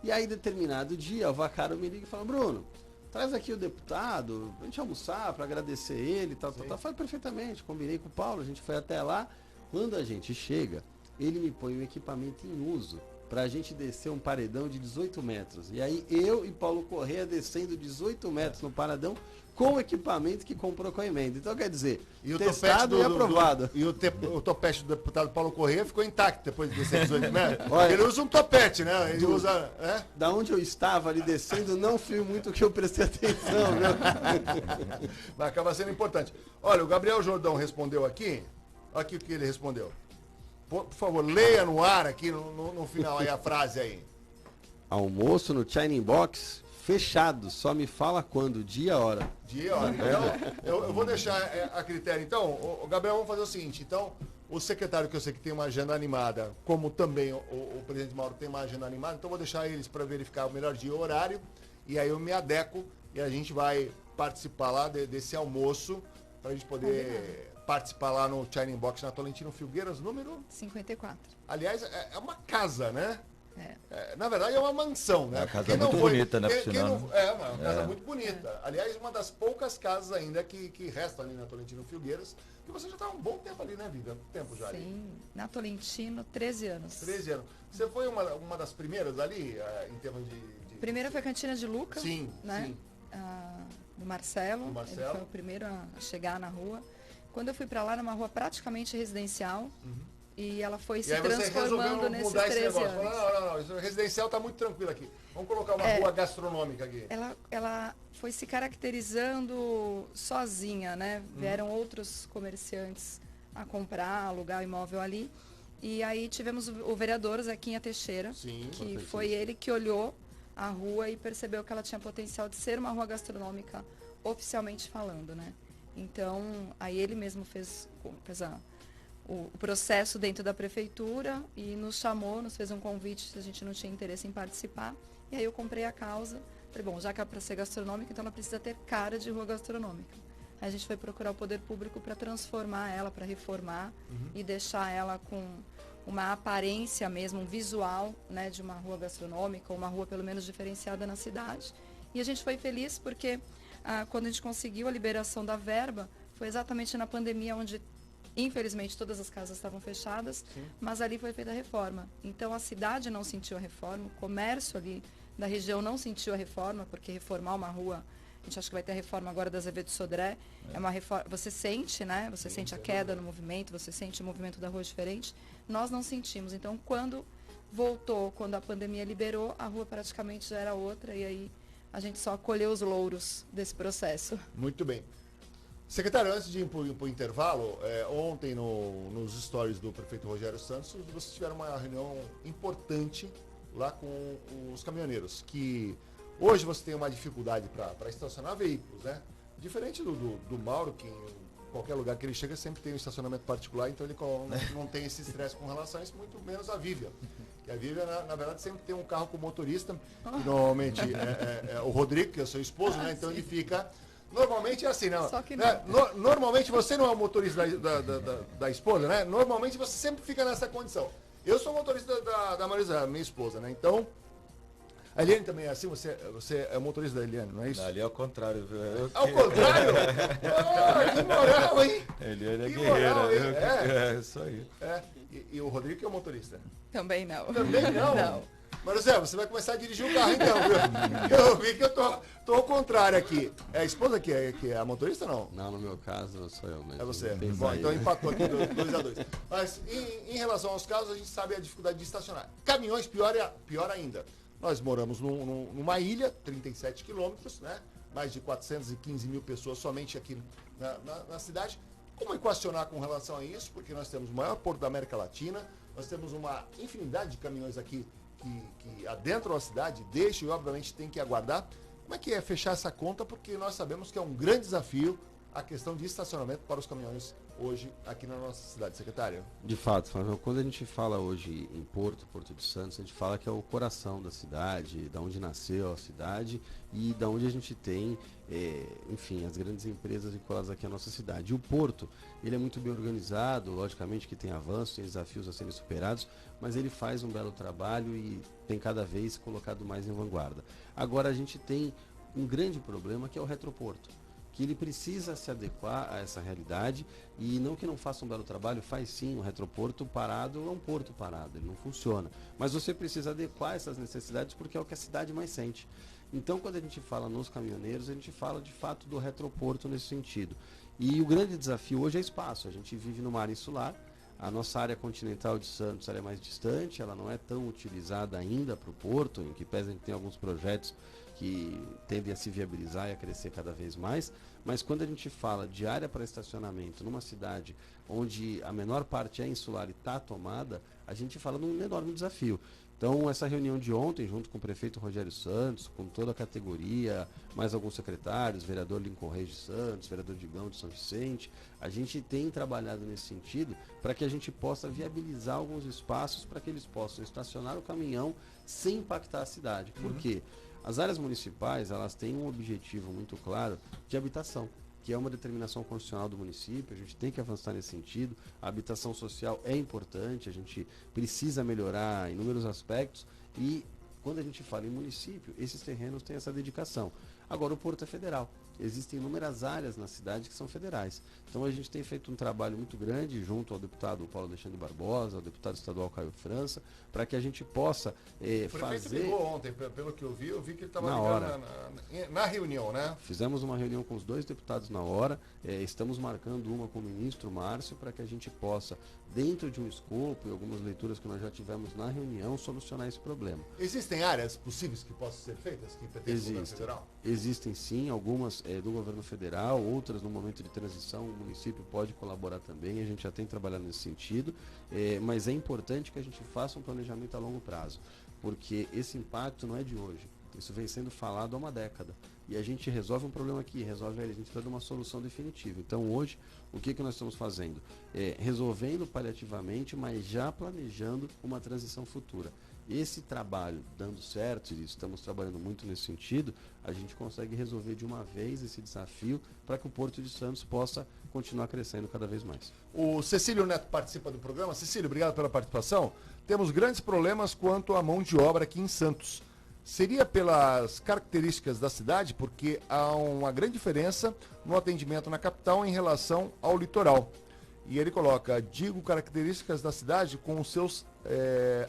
E aí, determinado dia, o Vacaro me liga e fala: Bruno, traz aqui o deputado, a gente almoçar para agradecer ele, tal. Falei perfeitamente, combinei com o Paulo, a gente foi até lá. Quando a gente chega, ele me põe um equipamento em uso para a gente descer um paredão de 18 metros. E aí, eu e Paulo Correia descendo 18 metros no paredão, com o equipamento que comprou com a emenda. Então, quer dizer, e testado e aprovado. E o topete do deputado Paulo Correia ficou intacto depois de descer 18 metros. Olha, ele usa um topete, né? Ele usa... Da onde eu estava ali descendo, não foi muito que eu prestei atenção, viu? Vai acabar sendo importante. Olha, o Gabriel Jordão respondeu aqui. Olha aqui o que ele respondeu. Por favor, leia no ar aqui no final aí a frase aí. Almoço no Shining Box... fechado, só me fala quando, dia e hora. Dia e hora. Então, eu vou deixar a critério. Então, Gabriel, vamos fazer o seguinte. Então, o secretário, que eu sei que tem uma agenda animada, como também o presidente Mauro tem uma agenda animada, então eu vou deixar eles para verificar o melhor dia e horário, e aí eu me adequo e a gente vai participar lá desse almoço, para a gente poder participar lá no Shining Box, na Tolentino Filgueiras, número 54. Aliás, é uma casa, né? Na verdade é uma mansão, né? É uma casa muito bonita, né? Uma casa muito bonita. Aliás, uma das poucas casas ainda que restam ali na Tolentino Filgueiras. E você já está há um bom tempo ali, né, Viviane? Tempo já ali. Sim, na Tolentino, 13 anos. 13 anos. Você foi uma das primeiras ali, em termos de... Primeira foi a Cantina de Luca. Sim, né? sim. do Marcelo. Do Marcelo. Ele foi o primeiro a chegar na rua. Quando eu fui para lá, era uma rua praticamente residencial. E ela foi se transformando nesses 13 anos. Não, isso residencial está muito tranquilo aqui. Vamos colocar uma rua gastronômica aqui. Ela foi se caracterizando sozinha, né? Vieram outros comerciantes a comprar, alugar o imóvel ali. E aí tivemos o vereador Zequinha Teixeira, que foi ele que olhou a rua e percebeu que ela tinha potencial de ser uma rua gastronômica, oficialmente falando, né? Então, aí ele mesmo fez o processo dentro da prefeitura e nos chamou, nos fez um convite se a gente não tinha interesse em participar. E aí eu comprei a causa. Falei, bom, já que é para ser gastronômica, então ela precisa ter cara de rua gastronômica. Aí a gente foi procurar o poder público para transformar ela, para reformar e deixar ela com uma aparência mesmo, um visual, né, de uma rua gastronômica, ou uma rua pelo menos diferenciada na cidade. E a gente foi feliz porque quando a gente conseguiu a liberação da verba, foi exatamente na pandemia onde infelizmente todas as casas estavam fechadas, mas ali foi feita a reforma. Então a cidade não sentiu a reforma, o comércio ali da região não sentiu a reforma, porque reformar uma rua, a gente acha que vai ter a reforma agora da Azevedo Sodré, é uma reforma, você sente, né? Você sente a queda no movimento, você sente o movimento da rua diferente. Nós não sentimos. Então quando voltou, quando a pandemia liberou, a rua praticamente já era outra e aí a gente só colheu os louros desse processo. Muito bem. Secretário, antes de ir para o intervalo, ontem nos stories do prefeito Rogério Santos, vocês tiveram uma reunião importante lá com os caminhoneiros, que hoje você tem uma dificuldade para estacionar veículos, né? Diferente do Mauro, que em qualquer lugar que ele chega sempre tem um estacionamento particular, então ele não tem esse estresse com relação a isso, muito menos a Vivian. Que a Vivian, na verdade, sempre tem um carro com motorista, que normalmente é o Rodrigo, que é o seu esposo, né? Então ele fica... Normalmente é assim, não. Só que não. Né? Normalmente você não é o motorista da esposa, né? Normalmente você sempre fica nessa condição. Eu sou motorista da Marisa, minha esposa, né? Então, a Eliane também é assim, você é motorista da Eliane, não é isso? Ali é ao contrário, viu? Ao contrário? Que moral, hein? Eliane é Que guerreira. moral, hein? Isso aí. E o Rodrigo que é o motorista? Também não. Também não? Não. Marcelo, você vai começar a dirigir o carro então, viu? Eu vi que eu tô ao contrário aqui. É a esposa que é a motorista ou não? Não, no meu caso sou eu mesmo. É você. Bom, então empatou aqui 2-2. Mas em relação aos carros, a gente sabe a dificuldade de estacionar. Caminhões, pior ainda. Nós moramos numa ilha, 37 quilômetros, né? Mais de 415 mil pessoas somente aqui na cidade. Como equacionar com relação a isso? Porque nós temos o maior porto da América Latina, nós temos uma infinidade de caminhões aqui que adentram a cidade, deixam e obviamente tem que aguardar. Como é que é fechar essa conta? Porque nós sabemos que é um grande desafio a questão de estacionamento para os caminhões hoje aqui na nossa cidade, secretário. De fato, Flávio, quando a gente fala hoje em Porto de Santos, a gente fala que é o coração da cidade, da onde nasceu a cidade e da onde a gente tem, enfim, as grandes empresas vinculadas aqui à nossa cidade. E o Porto, ele é muito bem organizado, logicamente que tem avanços, tem desafios a serem superados, mas ele faz um belo trabalho e tem cada vez colocado mais em vanguarda. Agora a gente tem um grande problema que é o retroporto, que ele precisa se adequar a essa realidade e não que não faça um belo trabalho, faz sim, o retroporto parado é um porto parado, ele não funciona. Mas você precisa adequar essas necessidades porque é o que a cidade mais sente. Então quando a gente fala nos caminhoneiros, a gente fala de fato do retroporto nesse sentido. E o grande desafio hoje é espaço, a gente vive numa área insular, a nossa área continental de Santos ela é mais distante, ela não é tão utilizada ainda para o porto, em que pese a gente tem alguns projetos que tendem a se viabilizar e a crescer cada vez mais, mas quando a gente fala de área para estacionamento numa cidade onde a menor parte é insular e está tomada, a gente fala de um enorme desafio. Então essa reunião de ontem, junto com o prefeito Rogério Santos, com toda a categoria, mais alguns secretários, vereador Lincoln Reis de Santos, vereador Digão de São Vicente, a gente tem trabalhado nesse sentido para que a gente possa viabilizar alguns espaços para que eles possam estacionar o caminhão sem impactar a cidade. Por quê? As áreas municipais, elas têm um objetivo muito claro de habitação, que é uma determinação constitucional do município, a gente tem que avançar nesse sentido, a habitação social é importante, a gente precisa melhorar inúmeros aspectos e quando a gente fala em município, esses terrenos têm essa dedicação. Agora o Porto é federal, existem inúmeras áreas na cidade que são federais. Então a gente tem feito um trabalho muito grande junto ao deputado Paulo Alexandre Barbosa, ao deputado estadual Caio França, para que a gente possa O prefeito fazer... ligou ontem, pelo que eu vi que ele estava Na ligando hora. na reunião, né? Fizemos uma reunião com os 2 deputados na hora, estamos marcando uma com o ministro Márcio para que a gente possa, dentro de um escopo e algumas leituras que nós já tivemos na reunião, solucionar esse problema. Existem áreas possíveis que possam ser feitas, que pertencem ao governo federal? Existem sim, algumas do governo federal, outras no momento de transição, o município pode colaborar também, a gente já tem trabalhado nesse sentido, mas é importante que a gente faça um planejamento a longo prazo, porque esse impacto não é de hoje, isso vem sendo falado há uma década, e a gente resolve um problema aqui, resolve ele, a gente precisa de uma solução definitiva. Então hoje, o que nós estamos fazendo? Resolvendo paliativamente, mas já planejando uma transição futura. Esse trabalho dando certo, e estamos trabalhando muito nesse sentido, a gente consegue resolver de uma vez esse desafio para que o Porto de Santos possa continuar crescendo cada vez mais. O Cecílio Neto participa do programa. Cecílio, obrigado pela participação. Temos grandes problemas quanto à mão de obra aqui em Santos. Seria pelas características da cidade, porque há uma grande diferença no atendimento na capital em relação ao litoral. E ele coloca, digo características da cidade com os seus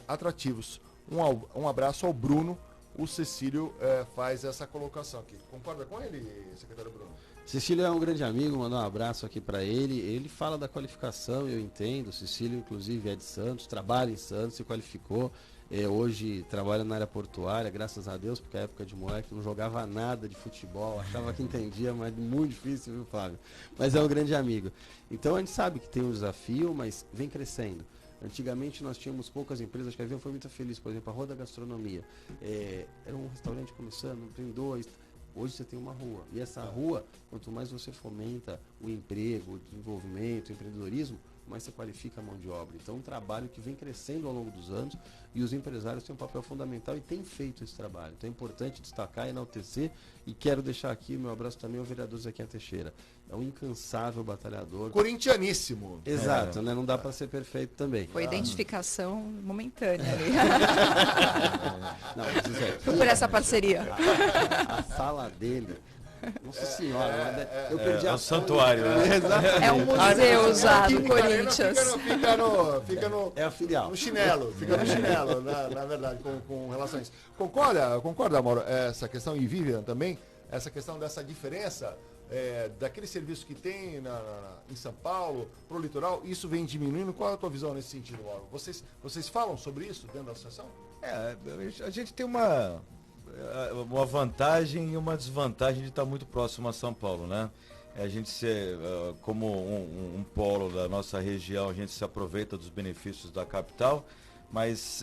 atrativos. Um abraço ao Bruno. O Cecílio faz essa colocação aqui. Concorda com ele, secretário Bruno? Cecílio é um grande amigo, mandar um abraço aqui para ele. Ele fala da qualificação, eu entendo. Cecílio, inclusive, é de Santos, trabalha em Santos, se qualificou. Hoje trabalha na área portuária, graças a Deus, porque a época de moleque não jogava nada de futebol, achava que entendia, mas muito difícil, viu, Flávio? Mas é um grande amigo. Então a gente sabe que tem um desafio, mas vem crescendo. Antigamente nós tínhamos poucas empresas, acho que a Avião foi muito feliz, por exemplo, a Rua da Gastronomia. Era um restaurante começando, tem 2. Hoje você tem uma rua. E essa rua, quanto mais você fomenta o emprego, o desenvolvimento, o empreendedorismo, mais você qualifica a mão de obra. Então, um trabalho que vem crescendo ao longo dos anos e os empresários têm um papel fundamental e têm feito esse trabalho. Então, é importante destacar e enaltecer, e quero deixar aqui meu abraço também ao vereador Zequinha Teixeira. É um incansável batalhador. Corintianíssimo. Exato, né? Não dá para ser perfeito também. Foi identificação momentânea ali. Não, mas isso é, Foi por essa parceria. A sala dele... Nossa senhora, eu perdi o santuário, né? É um museu já do Corinthians. Corinthians. Fica no, é a filial. No chinelo, fica no chinelo, na verdade, com relação a isso. Concorda, Mauro, essa questão, e Vivian também, essa questão dessa diferença daquele serviço que tem em São Paulo, pro litoral, isso vem diminuindo? Qual é a tua visão nesse sentido, Mauro? Vocês falam sobre isso dentro da associação? A gente tem uma vantagem e uma desvantagem de estar muito próximo a São Paulo, né? A gente como um polo da nossa região, a gente se aproveita dos benefícios da capital, mas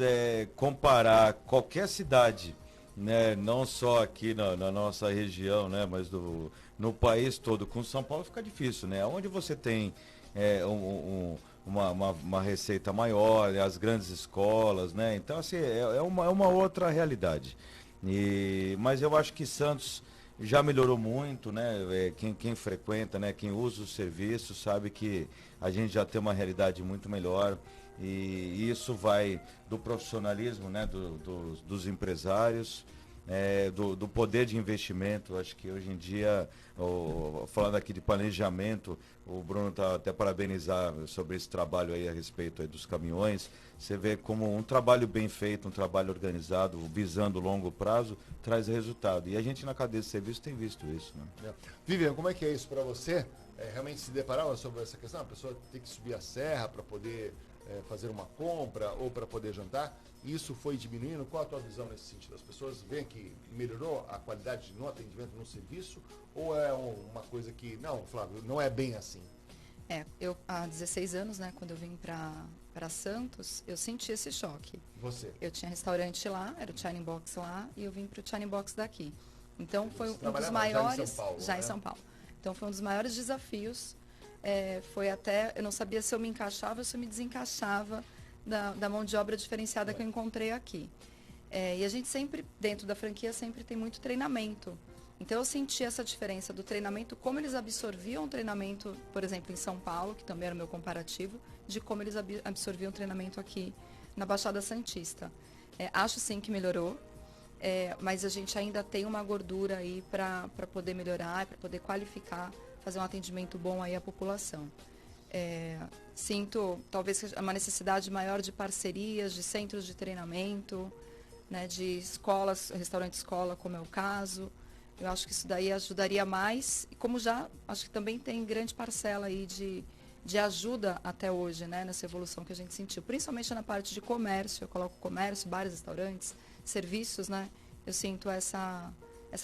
comparar qualquer cidade, né, não só aqui na nossa região, né, mas no país todo com São Paulo fica difícil, né? Onde você tem uma receita maior, as grandes escolas, né? Então, assim, é uma outra realidade. Mas eu acho que Santos já melhorou muito, né? Quem frequenta, né? Quem usa os serviços sabe que a gente já tem uma realidade muito melhor, e isso vai do profissionalismo, né? Dos empresários, do poder de investimento. Acho que hoje em dia, falando aqui de planejamento, o Bruno está até parabenizar sobre esse trabalho aí a respeito aí dos caminhões. Você vê como um trabalho bem feito, um trabalho organizado, visando longo prazo, traz resultado. E a gente na cadeia de serviço tem visto isso, né? Vivian, como é que é isso para você? Realmente se deparava sobre essa questão? A pessoa tem que subir a serra para poder fazer uma compra ou para poder jantar? Isso foi diminuindo? Qual a tua visão nesse sentido? As pessoas veem que melhorou a qualidade no atendimento, no serviço? Ou é uma coisa que, não, Flávio, não é bem assim? Eu há 16 anos, né, quando eu vim para Santos, eu senti esse choque. Você? Eu tinha restaurante lá, era o Shining Box lá, e eu vim para o Shining Box daqui. Então foi um dos maiores... Já em São Paulo, já em São Paulo. Então foi um dos maiores desafios. Foi até, eu não sabia se eu me encaixava ou se eu me desencaixava da mão de obra diferenciada que eu encontrei aqui. E a gente sempre, dentro da franquia, sempre tem muito treinamento. Então eu senti essa diferença do treinamento, como eles absorviam o treinamento, por exemplo, em São Paulo, que também era o meu comparativo, de como eles absorviam o treinamento aqui na Baixada Santista. Acho sim que melhorou. mas a gente ainda tem uma gordura aí para poder melhorar, para poder qualificar, fazer um atendimento bom aí à população. Sinto talvez uma necessidade maior de parcerias, de centros de treinamento, né, de escolas, restaurante-escola, como é o caso. Eu acho que isso daí ajudaria mais, e como já acho que também tem grande parcela aí de ajuda até hoje, né, nessa evolução que a gente sentiu, principalmente na parte de comércio. Eu coloco comércio, bares, restaurantes, serviços, né? Eu sinto essa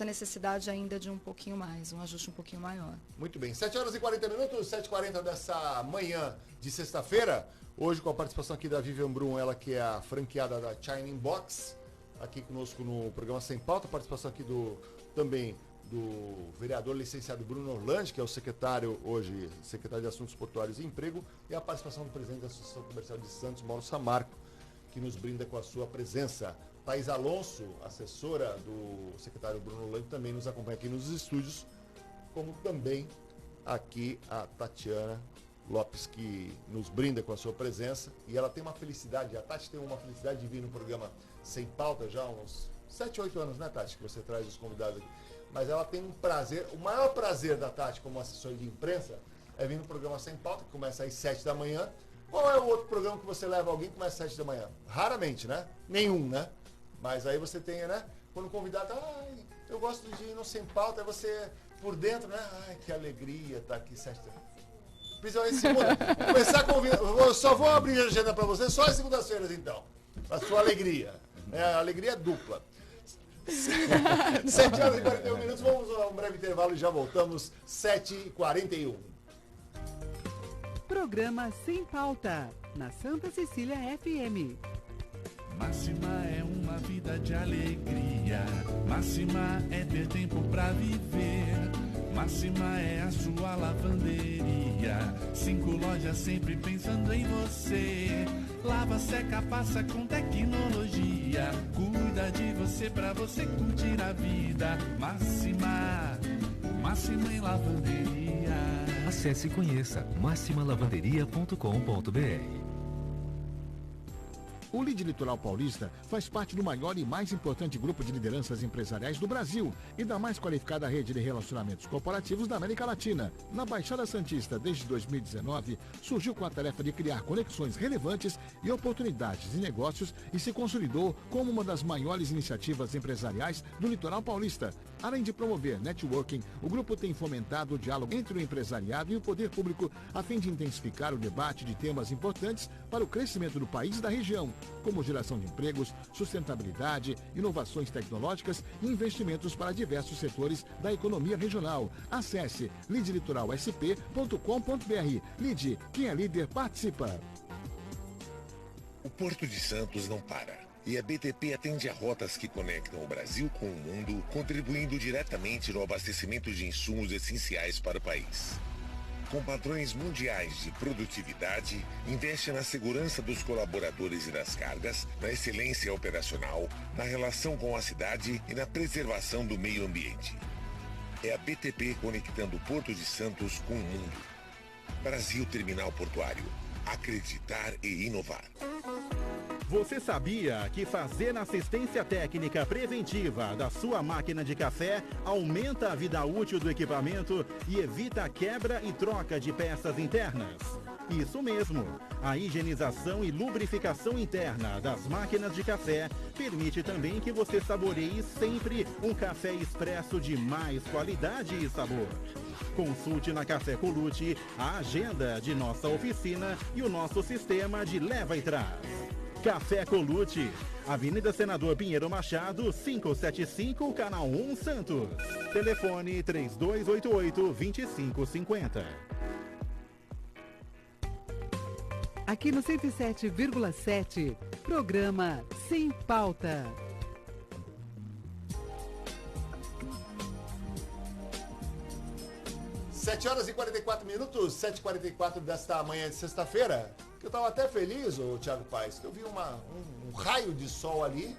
necessidade ainda de um pouquinho mais, um ajuste um pouquinho maior. Muito bem, 7h40, 7h40 dessa manhã de sexta-feira, hoje com a participação aqui da Vivian Brum, ela que é a franqueada da China Box, aqui conosco no programa Sem Pauta, a participação aqui também do vereador licenciado Bruno Orlandi, que é o secretário hoje, secretário de Assuntos Portuários e Emprego, e a participação do presidente da Associação Comercial de Santos, Mauro Samarco, que nos brinda com a sua presença. Thais Alonso, assessora do secretário Bruno Orlandi, também nos acompanha aqui nos estúdios, como também aqui a Tatiana Lopes, que nos brinda com a sua presença. E ela tem uma felicidade, a Tati tem uma felicidade de vir no programa Sem Pauta já há uns 7, 8 anos, né, Tati, que você traz os convidados aqui. Mas ela tem um prazer, o maior prazer da Tati como assessora de imprensa é vir no programa Sem Pauta, que começa às 7 da manhã. Qual é o outro programa que você leva alguém que começa às 7 da manhã? Raramente, né? Nenhum, né? Mas aí você tem, né? Quando o convidado, eu gosto de ir no Sem Pauta, aí você por dentro, né? Ai, que alegria estar aqui 7 da manhã. Principalmente segunda. Começar a convidar. Eu só vou abrir a agenda para você só às segundas-feiras, então. A sua alegria. A alegria é dupla. 7h41, vamos a um breve intervalo e já voltamos, 7h41. Programa Sem Pauta, na Santa Cecília FM. Máxima é uma vida de alegria, Máxima é ter tempo pra viver, Máxima é a sua lavanderia, 5 lojas sempre pensando em você. Lava, seca, passa com tecnologia, cuida de você pra você curtir a vida. Máxima, Máxima em lavanderia. Acesse e conheça maximalavanderia.com.br. O Lide Litoral Paulista faz parte do maior e mais importante grupo de lideranças empresariais do Brasil e da mais qualificada rede de relacionamentos corporativos da América Latina. Na Baixada Santista, desde 2019, surgiu com a tarefa de criar conexões relevantes e oportunidades de negócios e se consolidou como uma das maiores iniciativas empresariais do Litoral Paulista. Além de promover networking, o grupo tem fomentado o diálogo entre o empresariado e o poder público a fim de intensificar o debate de temas importantes para o crescimento do país e da região, como geração de empregos, sustentabilidade, inovações tecnológicas e investimentos para diversos setores da economia regional. Acesse lidelitoralsp.com.br. Lide, quem é líder participa. O Porto de Santos não para. E a BTP atende a rotas que conectam o Brasil com o mundo, contribuindo diretamente no abastecimento de insumos essenciais para o país. Com padrões mundiais de produtividade, investe na segurança dos colaboradores e das cargas, na excelência operacional, na relação com a cidade e na preservação do meio ambiente. É a BTP conectando o Porto de Santos com o mundo. Brasil Terminal Portuário. Acreditar e inovar. Você sabia que fazer assistência técnica preventiva da sua máquina de café aumenta a vida útil do equipamento e evita a quebra e troca de peças internas? Isso mesmo! A higienização e lubrificação interna das máquinas de café permite também que você saboreie sempre um café expresso de mais qualidade e sabor. Consulte na Café Colucci a agenda de nossa oficina e o nosso sistema de leva e traz. Café Colucci, Avenida Senador Pinheiro Machado, 575, Canal 1 Santos. Telefone 3288-2550. Aqui no 107,7, programa Sem Pauta. Sete horas e 44 minutos, 7h44 desta manhã de sexta-feira. Eu estava até feliz, ô Thiago Paes, que eu vi um raio de sol ali.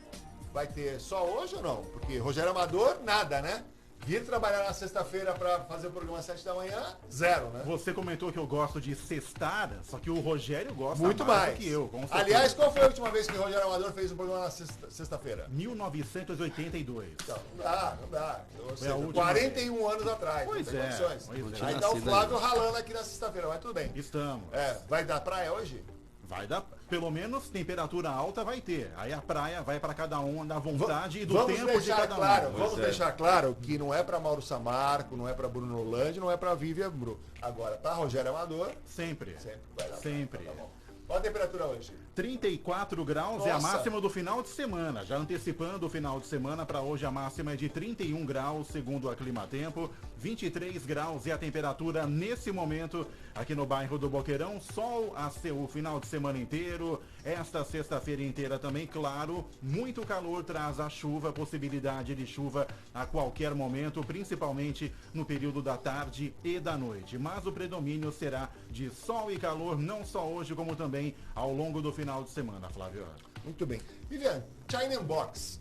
Vai ter sol hoje ou não? Porque Rogério Amador, nada, né? vir trabalhar na sexta-feira para fazer o programa às 7 da manhã, zero, né? Você comentou que eu gosto de sextar, só que o Rogério gosta muito mais do que eu. Com certeza. Aliás, qual foi a última vez que o Rogério Amador fez um programa na sexta-feira? 1982. Então, não dá. Ou seja, a última 41 anos atrás. Pois não tem é, condições. pois é. Aí tá o Flávio ralando aqui na sexta-feira, mas tudo bem. Estamos. Vai dar praia hoje? Vai dar, pelo menos temperatura alta vai ter. Aí a praia vai para cada um da vontade e do Vamos tempo de cada claro, um. Vamos deixar claro que não é para Mauro Samarco, não é para Bruno Holandi, não é para Vivian Bru. Agora, para Rogério Amador, sempre vai dar sempre. Tá bom. Qual a temperatura hoje? 34 graus Nossa. é a máxima do final de semana. Já antecipando o final de semana, para hoje a máxima é de 31 graus, segundo a Climatempo. 23 graus é a temperatura nesse momento aqui no bairro do Boqueirão. Sol o final de semana inteiro. Esta sexta-feira inteira também, claro. Muito calor traz a chuva, possibilidade de chuva a qualquer momento, principalmente no período da tarde e da noite. Mas o predomínio será de sol e calor, não só hoje, como também ao longo do final de semana, Flávio. Muito bem. Vivian, China Box,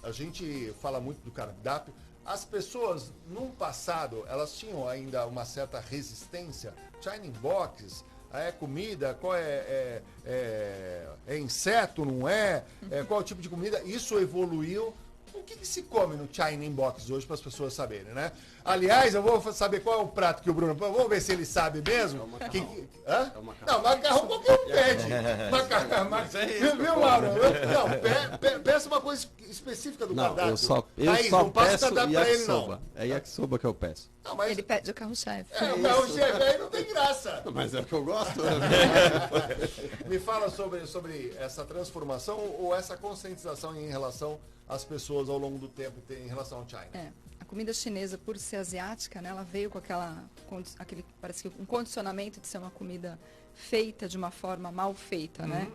a gente fala muito do cardápio. As pessoas, no passado, elas tinham ainda uma certa resistência. China Box, é comida, qual é inseto, não é? Qual é o tipo de comida? Isso evoluiu. O que se come no China Box hoje para as pessoas saberem, né? Aliás, eu vou saber qual é o prato que o Bruno... Vamos ver se ele sabe mesmo. Hã? Não, macarrão qualquer um pede. Macarrão. Viu, Mauro? Não, peça uma coisa específica do cardápio. Eu só não passa peço cardápio pra ele, não. yakisoba. É yakisoba que eu peço. Não, mas... Ele pede o carro-chefe. O carro-chefe aí não tem graça. Mas é o que eu gosto. Me fala sobre essa transformação ou essa conscientização em relação às pessoas ao longo do tempo em relação ao China. A comida chinesa, por ser asiática, né, ela veio com aquele, parece que um condicionamento de ser uma comida feita de uma forma mal feita, né?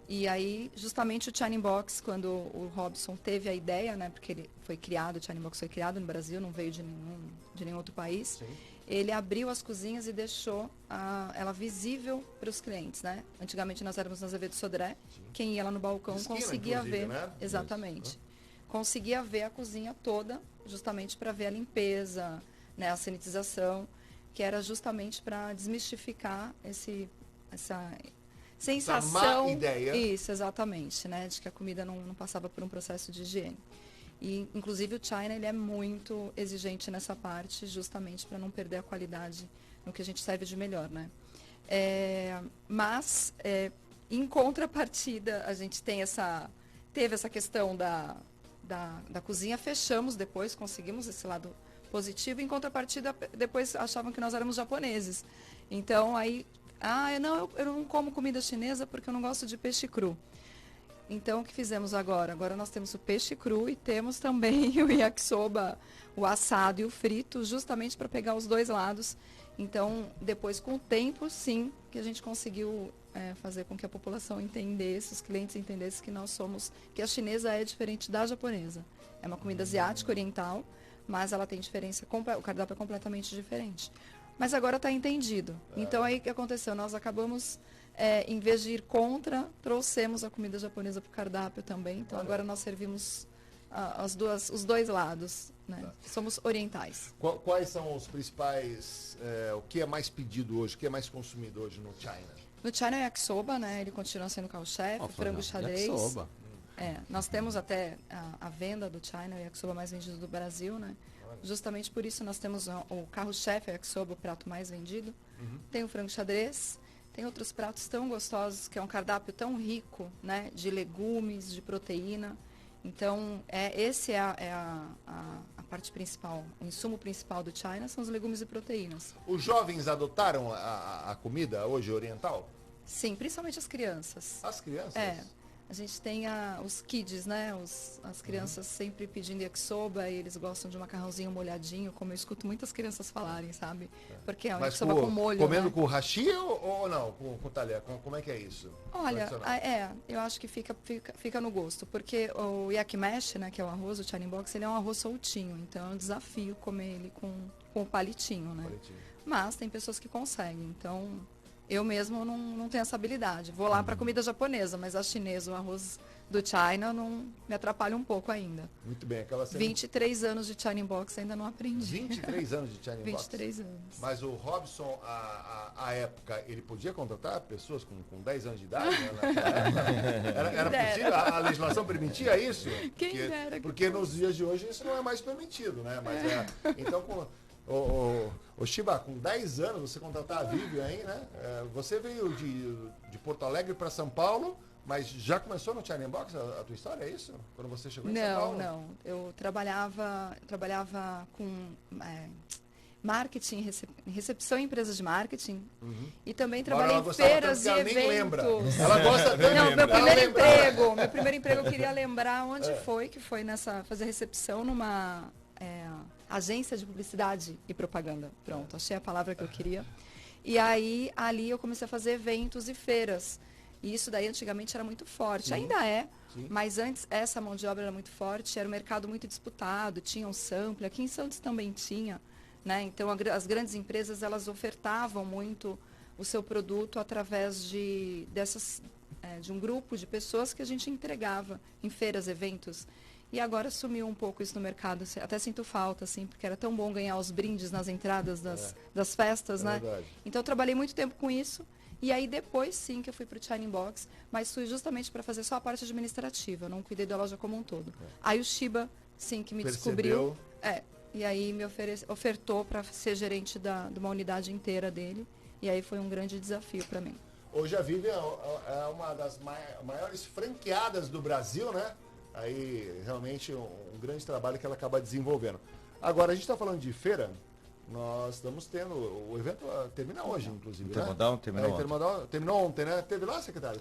E aí, justamente o China Box, quando o Robson teve a ideia, né, porque ele foi criado, o China Box foi criado no Brasil, não veio de nenhum outro país. Sim. Ele abriu as cozinhas e deixou ela visível para os clientes, né? Antigamente nós éramos na Azevedo Sodré, quem ia lá no balcão conseguia ver, né? Exatamente. Conseguia ver a cozinha toda, justamente para ver a limpeza, né, a sanitização, que era justamente para desmistificar essa sensação. Essa má ideia. Isso, exatamente, né? De que a comida não passava por um processo de higiene. E, inclusive, o China, ele é muito exigente nessa parte, justamente para não perder a qualidade no que a gente serve de melhor, né? Mas, em contrapartida, a gente teve essa questão da cozinha, fechamos depois, conseguimos esse lado positivo. Em contrapartida, depois achavam que nós éramos japoneses. Então, aí, eu não como comida chinesa porque eu não gosto de peixe cru. Então, o que fizemos agora? Agora nós temos o peixe cru e temos também o yakisoba, o assado e o frito, justamente para pegar os dois lados. Então, depois, com o tempo, sim, que a gente conseguiu fazer com que a população entendesse, os clientes entendessem que a chinesa é diferente da japonesa. É uma comida asiática, oriental, mas ela tem diferença, o cardápio é completamente diferente. Mas agora está entendido. Então, aí o que aconteceu? Nós acabamos, em vez de ir contra, trouxemos a comida japonesa para o cardápio também. Então, agora nós servimos os dois lados, né? Somos orientais. Quais são os principais, o que é mais pedido hoje, o que é mais consumido hoje no China? No China é yakisoba, né? Ele continua sendo carro-chefe, frango xadrez. Yakisoba. Nós temos até a venda do China, o yakisoba mais vendido do Brasil, né? Justamente por isso nós temos o carro-chefe, o yakisoba, o prato mais vendido. Tem o frango xadrez, tem outros pratos tão gostosos, que é um cardápio tão rico, né? De legumes, de proteína. Então, esse é a parte principal, o insumo principal do China são os legumes e proteínas. Os jovens adotaram a comida hoje oriental? Sim, principalmente as crianças. As crianças? A gente tem os kids, né? As crianças sempre pedindo yakisoba e eles gostam de um macarrãozinho molhadinho, como eu escuto muitas crianças falarem, sabe? Porque é um yakisoba com molho, comendo, né? Com hashi ou não? Com talher? Como é que é isso? Olha, eu acho que fica no gosto, porque o yakimeshi, né, que é o arroz, o China Box, ele é um arroz soltinho, então é um desafio comer ele com o palitinho, né? Mas tem pessoas que conseguem, então... Eu mesmo não tenho essa habilidade. Vou lá para comida japonesa, mas a chinesa, o arroz do China, não me atrapalha um pouco ainda. Muito bem, aquela 23 anos de China Box ainda não aprendi. 23 anos de China Box? 23 anos. Mas o Robson, à época, ele podia contratar pessoas com 10 anos de idade? Né? Era possível? A legislação permitia isso? Quem dera. Porque nos dias de hoje isso não é mais permitido, né? Mas então, ô Shiba, com 10 anos você contratar a Vivian aí, né? Você veio de Porto Alegre para São Paulo, mas já começou no China Box a tua história, é isso? Quando você chegou em São Paulo? Não. Eu trabalhava com marketing, recepção em empresas de marketing. E também trabalhei em feiras e eventos. Nem lembra. Ela gosta tanto. Não, meu primeiro emprego eu queria lembrar onde foi, que foi fazer recepção numa agência de publicidade e propaganda. Pronto, achei a palavra que eu queria. E aí, ali eu comecei a fazer eventos e feiras. E isso daí antigamente era muito forte. Sim. Ainda é, sim. Mas antes essa mão de obra era muito forte, era um mercado muito disputado, tinha um sample. Aqui em Santos também tinha, né? Então as grandes empresas, elas ofertavam muito o seu produto através de um grupo de pessoas que a gente entregava em feiras, eventos. E agora sumiu um pouco isso no mercado. Até sinto falta, assim, porque era tão bom ganhar os brindes nas entradas das festas, né? Verdade. Então eu trabalhei muito tempo com isso. E aí depois sim que eu fui para o China Box, mas fui justamente para fazer só a parte administrativa, eu não cuidei da loja como um todo. Aí o Shiba, sim, que me descobriu. E aí me ofertou para ser gerente de uma unidade inteira dele. E aí foi um grande desafio para mim. Hoje a Vivian é uma das maiores franqueadas do Brasil, né? Aí realmente um grande trabalho que ela acaba desenvolvendo. Agora, a gente está falando de feira. Nós estamos tendo, o evento termina hoje, inclusive, Intermodal, né? Intermodal terminou ontem, né? Teve lá, secretário?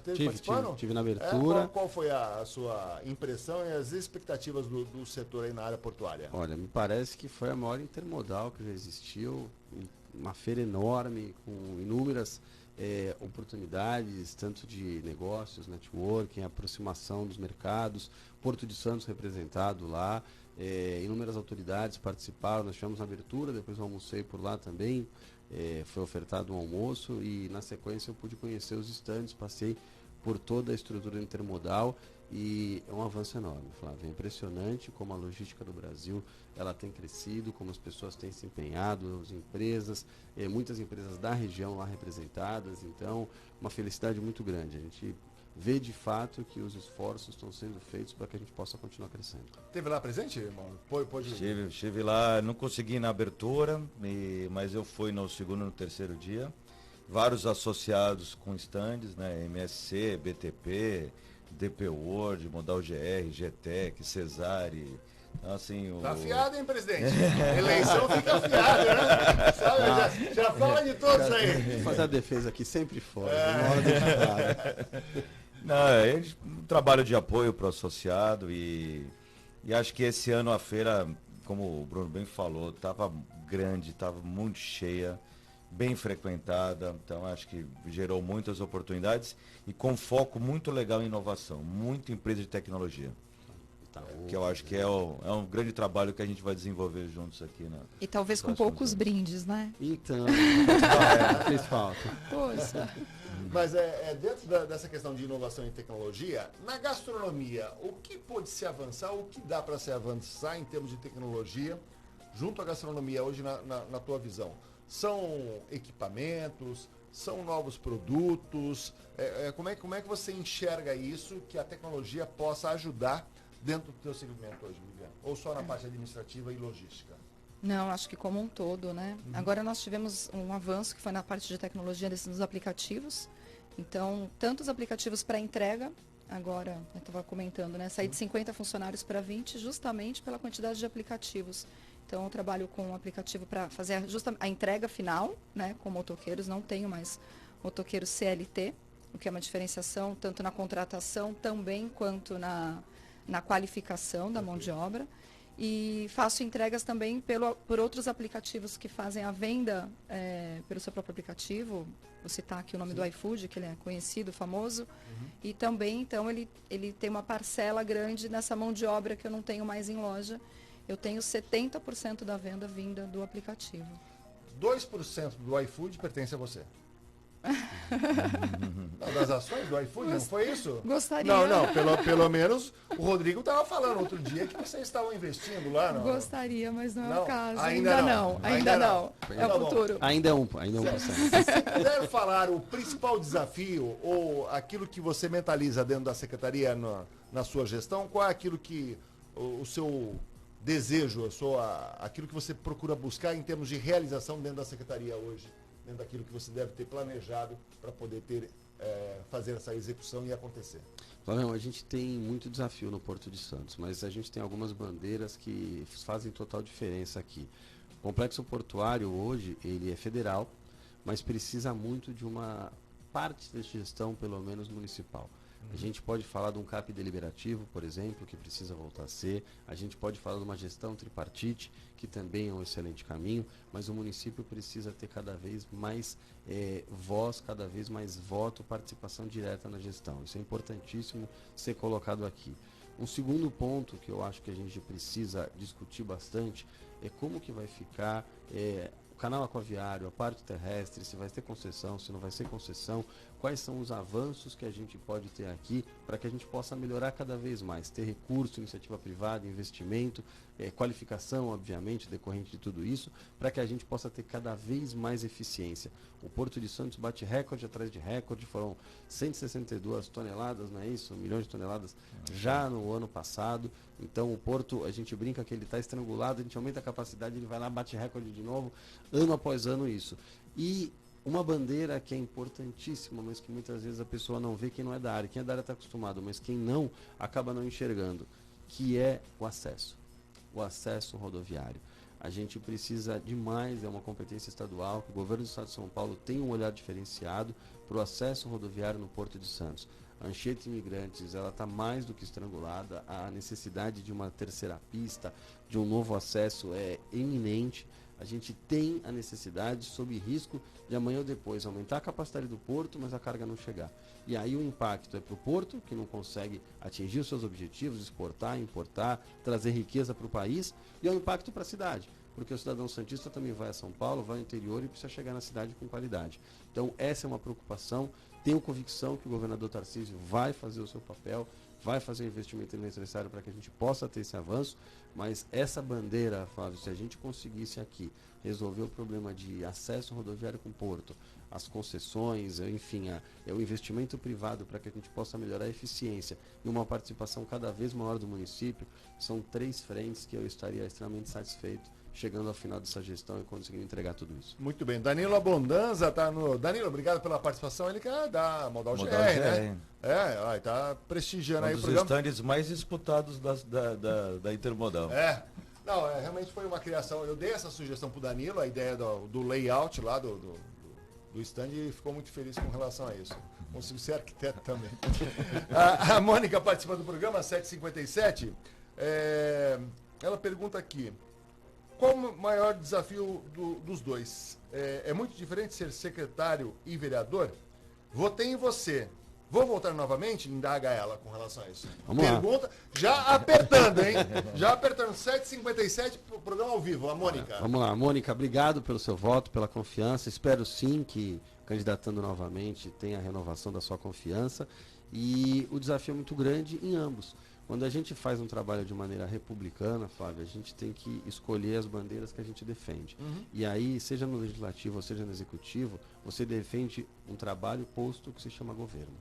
Tive na abertura. Qual foi a sua impressão e as expectativas do setor aí na área portuária? Olha, me parece que foi a maior intermodal que já existiu, uma feira enorme, com inúmeras oportunidades, tanto de negócios, networking, aproximação dos mercados, Porto de Santos representado lá. Inúmeras autoridades participaram, nós tivemos a abertura, depois eu almocei por lá também, foi ofertado um almoço e na sequência eu pude conhecer os estandes, passei por toda a estrutura intermodal e é um avanço enorme, Flávio. É impressionante como a logística do Brasil ela tem crescido, como as pessoas têm se empenhado, as empresas, muitas empresas da região lá representadas, então uma felicidade muito grande. A gente vê de fato que os esforços estão sendo feitos para que a gente possa continuar crescendo. Teve lá presente, irmão? Estive lá, não consegui ir na abertura, mas eu fui no segundo e no terceiro dia. Vários associados com estandes, né? MSC, BTP, DP World, Modal GR, GTEC, Cesare. Então, assim, Tá afiado, hein, presidente? Eleição fica afiada, né? Sabe, já fala de todos aí. Vou fazer a defesa aqui sempre fora. Não, é um trabalho de apoio para o associado e acho que esse ano a feira, como o Bruno bem falou, estava grande, estava muito cheia, bem frequentada, então acho que gerou muitas oportunidades e com foco muito legal em inovação, muita empresa de tecnologia. Que eu acho que é um grande trabalho que a gente vai desenvolver juntos aqui. E talvez com poucos brindes, né? Então, fez falta. Poxa. Mas dentro dessa questão de inovação e tecnologia, na gastronomia, o que pode se avançar, o que dá para se avançar em termos de tecnologia junto à gastronomia hoje na tua visão? São equipamentos, são novos produtos? Como é que você enxerga isso, que a tecnologia possa ajudar dentro do teu segmento hoje, Viviane? Ou só na parte administrativa e logística? Não, acho que como um todo, né? Agora nós tivemos um avanço que foi na parte de tecnologia dos aplicativos. Então, tantos aplicativos para entrega, agora, eu estava comentando, né? Saí de 50 funcionários para 20 justamente pela quantidade de aplicativos. Então, eu trabalho com um aplicativo para fazer a entrega final, né? Com motoqueiros, não tenho mais motoqueiro CLT, o que é uma diferenciação tanto na contratação também quanto na qualificação da mão de obra. E faço entregas também por outros aplicativos que fazem a venda pelo seu próprio aplicativo. Vou citar aqui o nome do iFood, que ele é conhecido, famoso. E também, então, ele tem uma parcela grande nessa mão de obra que eu não tenho mais em loja. Eu tenho 70% da venda vinda do aplicativo. 2% do iFood pertence a você? Não, das ações do iFood, não foi isso? Gostaria. Não, pelo menos o Rodrigo estava falando outro dia que vocês estavam investindo lá. Não? Gostaria, mas não é Não, o caso. ainda não. Ainda não. É Tá o bom. futuro. Ainda é um. Se puder falar o principal desafio ou aquilo que você mentaliza dentro da secretaria na sua gestão, qual é aquilo que o seu desejo, aquilo que você procura buscar em termos de realização dentro da secretaria hoje, dentro daquilo que você deve ter planejado para poder fazer essa execução e acontecer? Flavião, a gente tem muito desafio no Porto de Santos, mas a gente tem algumas bandeiras que fazem total diferença aqui. O complexo portuário hoje, ele é federal, mas precisa muito de uma parte da gestão, pelo menos municipal. A gente pode falar de um CAP deliberativo, por exemplo, que precisa voltar a ser. A gente pode falar de uma gestão tripartite, que também é um excelente caminho, mas o município precisa ter cada vez mais voz, cada vez mais voto, participação direta na gestão. Isso é importantíssimo ser colocado aqui. Um segundo ponto que eu acho que a gente precisa discutir bastante é como que vai ficar o canal aquaviário, a parte terrestre, se vai ter concessão, se não vai ser concessão, quais são os avanços que a gente pode ter aqui para que a gente possa melhorar cada vez mais, ter recurso, iniciativa privada, investimento, qualificação, obviamente, decorrente de tudo isso, para que a gente possa ter cada vez mais eficiência. O Porto de Santos bate recorde atrás de recorde, foram 162 toneladas, não é isso? 1 milhão de toneladas já no ano passado. Então o Porto, a gente brinca que ele está estrangulado, a gente aumenta a capacidade, ele vai lá, bate recorde de novo, ano após ano isso. E uma bandeira que é importantíssima, mas que muitas vezes a pessoa não vê, quem não é da área. Quem é da área está acostumado, mas quem não, acaba não enxergando, que é o acesso rodoviário. A gente precisa demais, é uma competência estadual, que o governo do estado de São Paulo tem um olhar diferenciado para o acesso rodoviário no Porto de Santos. A Anchieta Imigrantes, ela está mais do que estrangulada, a necessidade de uma terceira pista, de um novo acesso é iminente. A gente tem a necessidade, sob risco de amanhã ou depois aumentar a capacidade do porto, mas a carga não chegar. E aí o impacto é para o porto, que não consegue atingir os seus objetivos, exportar, importar, trazer riqueza para o país, e é um impacto para a cidade, porque o cidadão santista também vai a São Paulo, vai ao interior e precisa chegar na cidade com qualidade. Então essa é uma preocupação. Tenho convicção que o governador Tarcísio vai fazer o seu papel, vai fazer o investimento necessário para que a gente possa ter esse avanço, mas essa bandeira, Flávio, se a gente conseguisse aqui resolver o problema de acesso rodoviário com o porto, as concessões, enfim, o investimento privado para que a gente possa melhorar a eficiência e uma participação cada vez maior do município, são 3 frentes que eu estaria extremamente satisfeito chegando ao final dessa gestão e conseguindo entregar tudo isso. Muito bem. Danilo Abondanza está no... Danilo, obrigado pela participação. Ele quer dar Modal GR, né? Está prestigiando aí o programa. Um dos estandes mais disputados da Intermodal. Não, realmente foi uma criação. Eu dei essa sugestão para o Danilo, a ideia do layout lá do stand, e ficou muito feliz com relação a isso. Consigo ser arquiteto também. A Mônica participa do programa, 7h57. Ela pergunta aqui: qual o maior desafio dos dois? É muito diferente ser secretário e vereador? Votei em você. Vou voltar novamente? Indaga ela com relação a isso. Vamos Pergunta, lá. Já apertando, hein? Já apertando. 7h57, programa ao vivo. A Mônica. Vamos lá, Mônica, obrigado pelo seu voto, pela confiança. Espero sim que, candidatando novamente, tenha a renovação da sua confiança. E o desafio é muito grande em ambos. Quando a gente faz um trabalho de maneira republicana, Flávio, a gente tem que escolher as bandeiras que a gente defende. E aí, seja no legislativo ou seja no executivo, você defende um trabalho posto que se chama governo.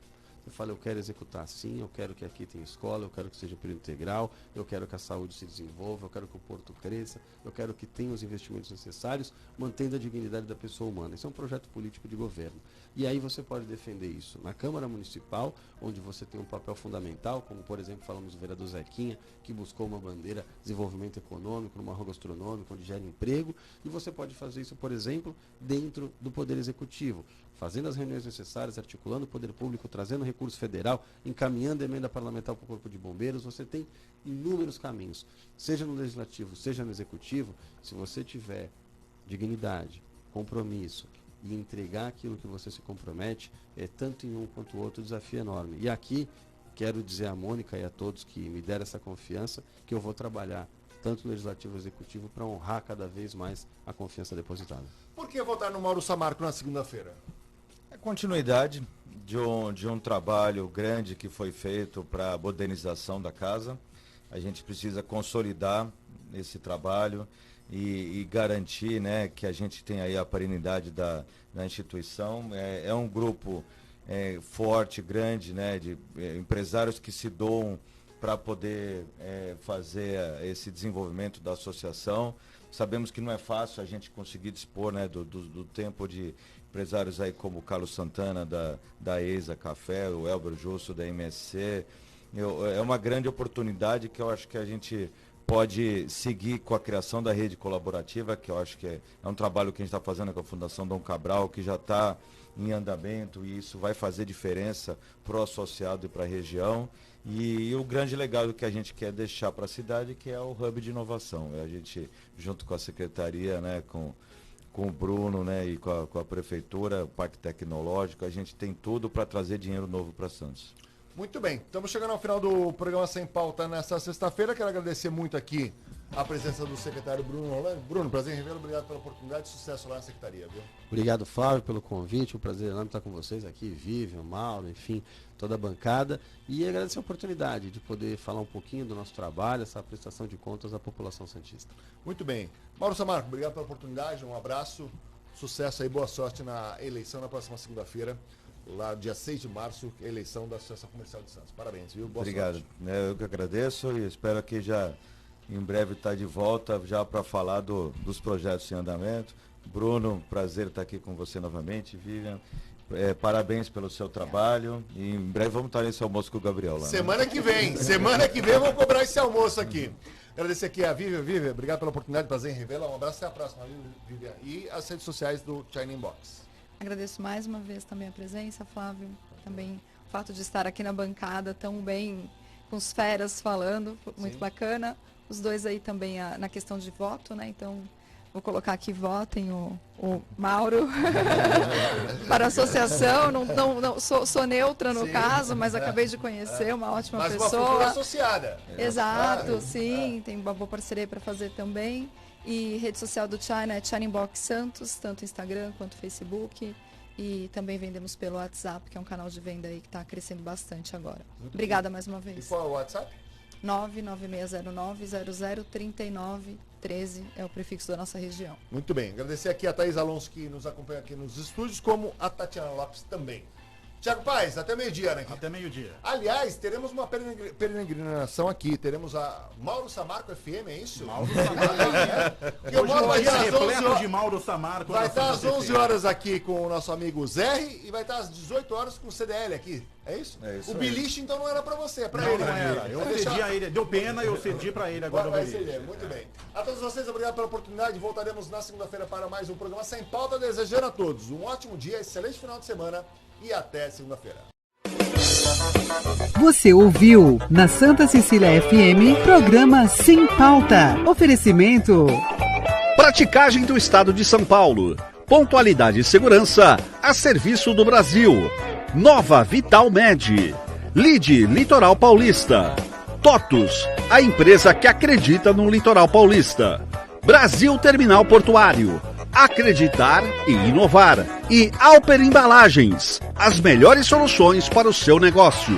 Você fala, eu quero executar assim, eu quero que aqui tenha escola, eu quero que seja período integral, eu quero que a saúde se desenvolva, eu quero que o porto cresça, eu quero que tenha os investimentos necessários, mantendo a dignidade da pessoa humana. Esse é um projeto político de governo. E aí você pode defender isso na Câmara Municipal, onde você tem um papel fundamental, como por exemplo falamos do vereador Zequinha, que buscou uma bandeira desenvolvimento econômico, numa rua gastronômica, onde gera emprego, e você pode fazer isso, por exemplo, dentro do Poder Executivo, fazendo as reuniões necessárias, articulando o poder público, trazendo recurso federal, encaminhando a emenda parlamentar para o Corpo de Bombeiros. Você tem inúmeros caminhos, seja no Legislativo, seja no Executivo. Se você tiver dignidade, compromisso e entregar aquilo que você se compromete, tanto em um quanto o outro, o desafio é enorme. E aqui, quero dizer à Mônica e a todos que me deram essa confiança, que eu vou trabalhar tanto no Legislativo e no Executivo para honrar cada vez mais a confiança depositada. Por que votar no Mauro Samarco na segunda-feira? continuidade de um trabalho grande que foi feito para a modernização da casa. A gente precisa consolidar esse trabalho e garantir, né, que a gente tem aí a perenidade da instituição. É um grupo forte, grande, né, de empresários que se doam para poder fazer esse desenvolvimento da associação. Sabemos que não é fácil a gente conseguir dispor, né, do tempo de empresários aí como o Carlos Santana da ESA Café, o Elber Justo da MSC. É uma grande oportunidade que eu acho que a gente pode seguir com a criação da rede colaborativa, que eu acho que é um trabalho que a gente está fazendo com a Fundação Dom Cabral, que já está em andamento, e isso vai fazer diferença para o associado e para a região. E o grande legado que a gente quer deixar para a cidade, que é o hub de inovação. A gente, junto com a secretaria, né, com o Bruno, né, e com a prefeitura, o Parque Tecnológico, a gente tem tudo para trazer dinheiro novo para Santos. Muito bem, estamos chegando ao final do programa Sem Pauta nesta sexta-feira. Quero agradecer muito aqui a presença do secretário Bruno Rolando. Bruno, prazer em revê-lo, obrigado pela oportunidade, sucesso lá na secretaria, viu? Obrigado, Flávio, pelo convite, um prazer enorme estar com vocês aqui, Vivian, Mauro, enfim, toda a bancada, e agradecer a oportunidade de poder falar um pouquinho do nosso trabalho, essa prestação de contas à população santista. Muito bem. Mauro Samarco, obrigado pela oportunidade, um abraço, sucesso aí, boa sorte na eleição na próxima segunda-feira. Lá, dia 6 de março, eleição da Associação Comercial de Santos. Parabéns, viu? Boa Obrigado. sorte. Eu que agradeço e espero que já em breve estar de volta já para falar dos projetos em andamento. Bruno, prazer estar aqui com você novamente. Vivian, parabéns pelo seu trabalho e em breve vamos estar nesse almoço com o Gabriel lá. Semana que vem vamos cobrar esse almoço aqui. Agradecer aqui a Vivian, obrigado pela oportunidade, prazer em revê-la. Um abraço, até a próxima, Vivian. E as redes sociais do China Inbox. Agradeço mais uma vez também a presença, Flávio. Também o fato de estar aqui na bancada tão bem, com os feras falando, muito bacana. Os dois aí também na questão de voto, né? Então, vou colocar aqui, votem o Mauro para a associação. Não, sou neutra no caso, mas acabei de conhecer uma ótima pessoa. Mas uma futura associada. Exato, sim. Tem uma boa parceria para fazer também. E rede social do China é China Inbox Santos, tanto Instagram quanto Facebook. E também vendemos pelo WhatsApp, que é um canal de venda aí que está crescendo bastante agora. Obrigada mais uma vez. E qual é o WhatsApp? 99609-003913 é o prefixo da nossa região. Muito bem. Agradecer aqui a Thaís Alonso, que nos acompanha aqui nos estúdios, como a Tatiana Lopes também. Tiago Paes, até meio-dia, né? Até meio-dia. Aliás, teremos uma peregrinação aqui. Teremos a Mauro Samarco FM, é isso? Mauro Samarco. Porque o Mauro vai estar repleto de Mauro Samarco. Vai estar às 11 horas aqui com o nosso amigo Zerri e vai estar às 18 horas com o CDL aqui. É isso? É isso. O beliche, então, não era pra você, é pra não, ele. Não era. Eu cedi a ele. Deu pena, eu cedi pra ele agora o beliche. Muito bem. A todos vocês, obrigado pela oportunidade. Voltaremos na segunda-feira para mais um programa Sem Pauta. Desejando a todos um ótimo dia, excelente final de semana e até segunda-feira. Você ouviu na Santa Cecília FM, programa Sem Pauta. Oferecimento. Praticagem do Estado de São Paulo. Pontualidade e segurança a serviço do Brasil. Nova Vital Med. Lide Litoral Paulista. TOTUS, a empresa que acredita no Litoral Paulista. Brasil Terminal Portuário. Acreditar e inovar. E Alper Embalagens, as melhores soluções para o seu negócio.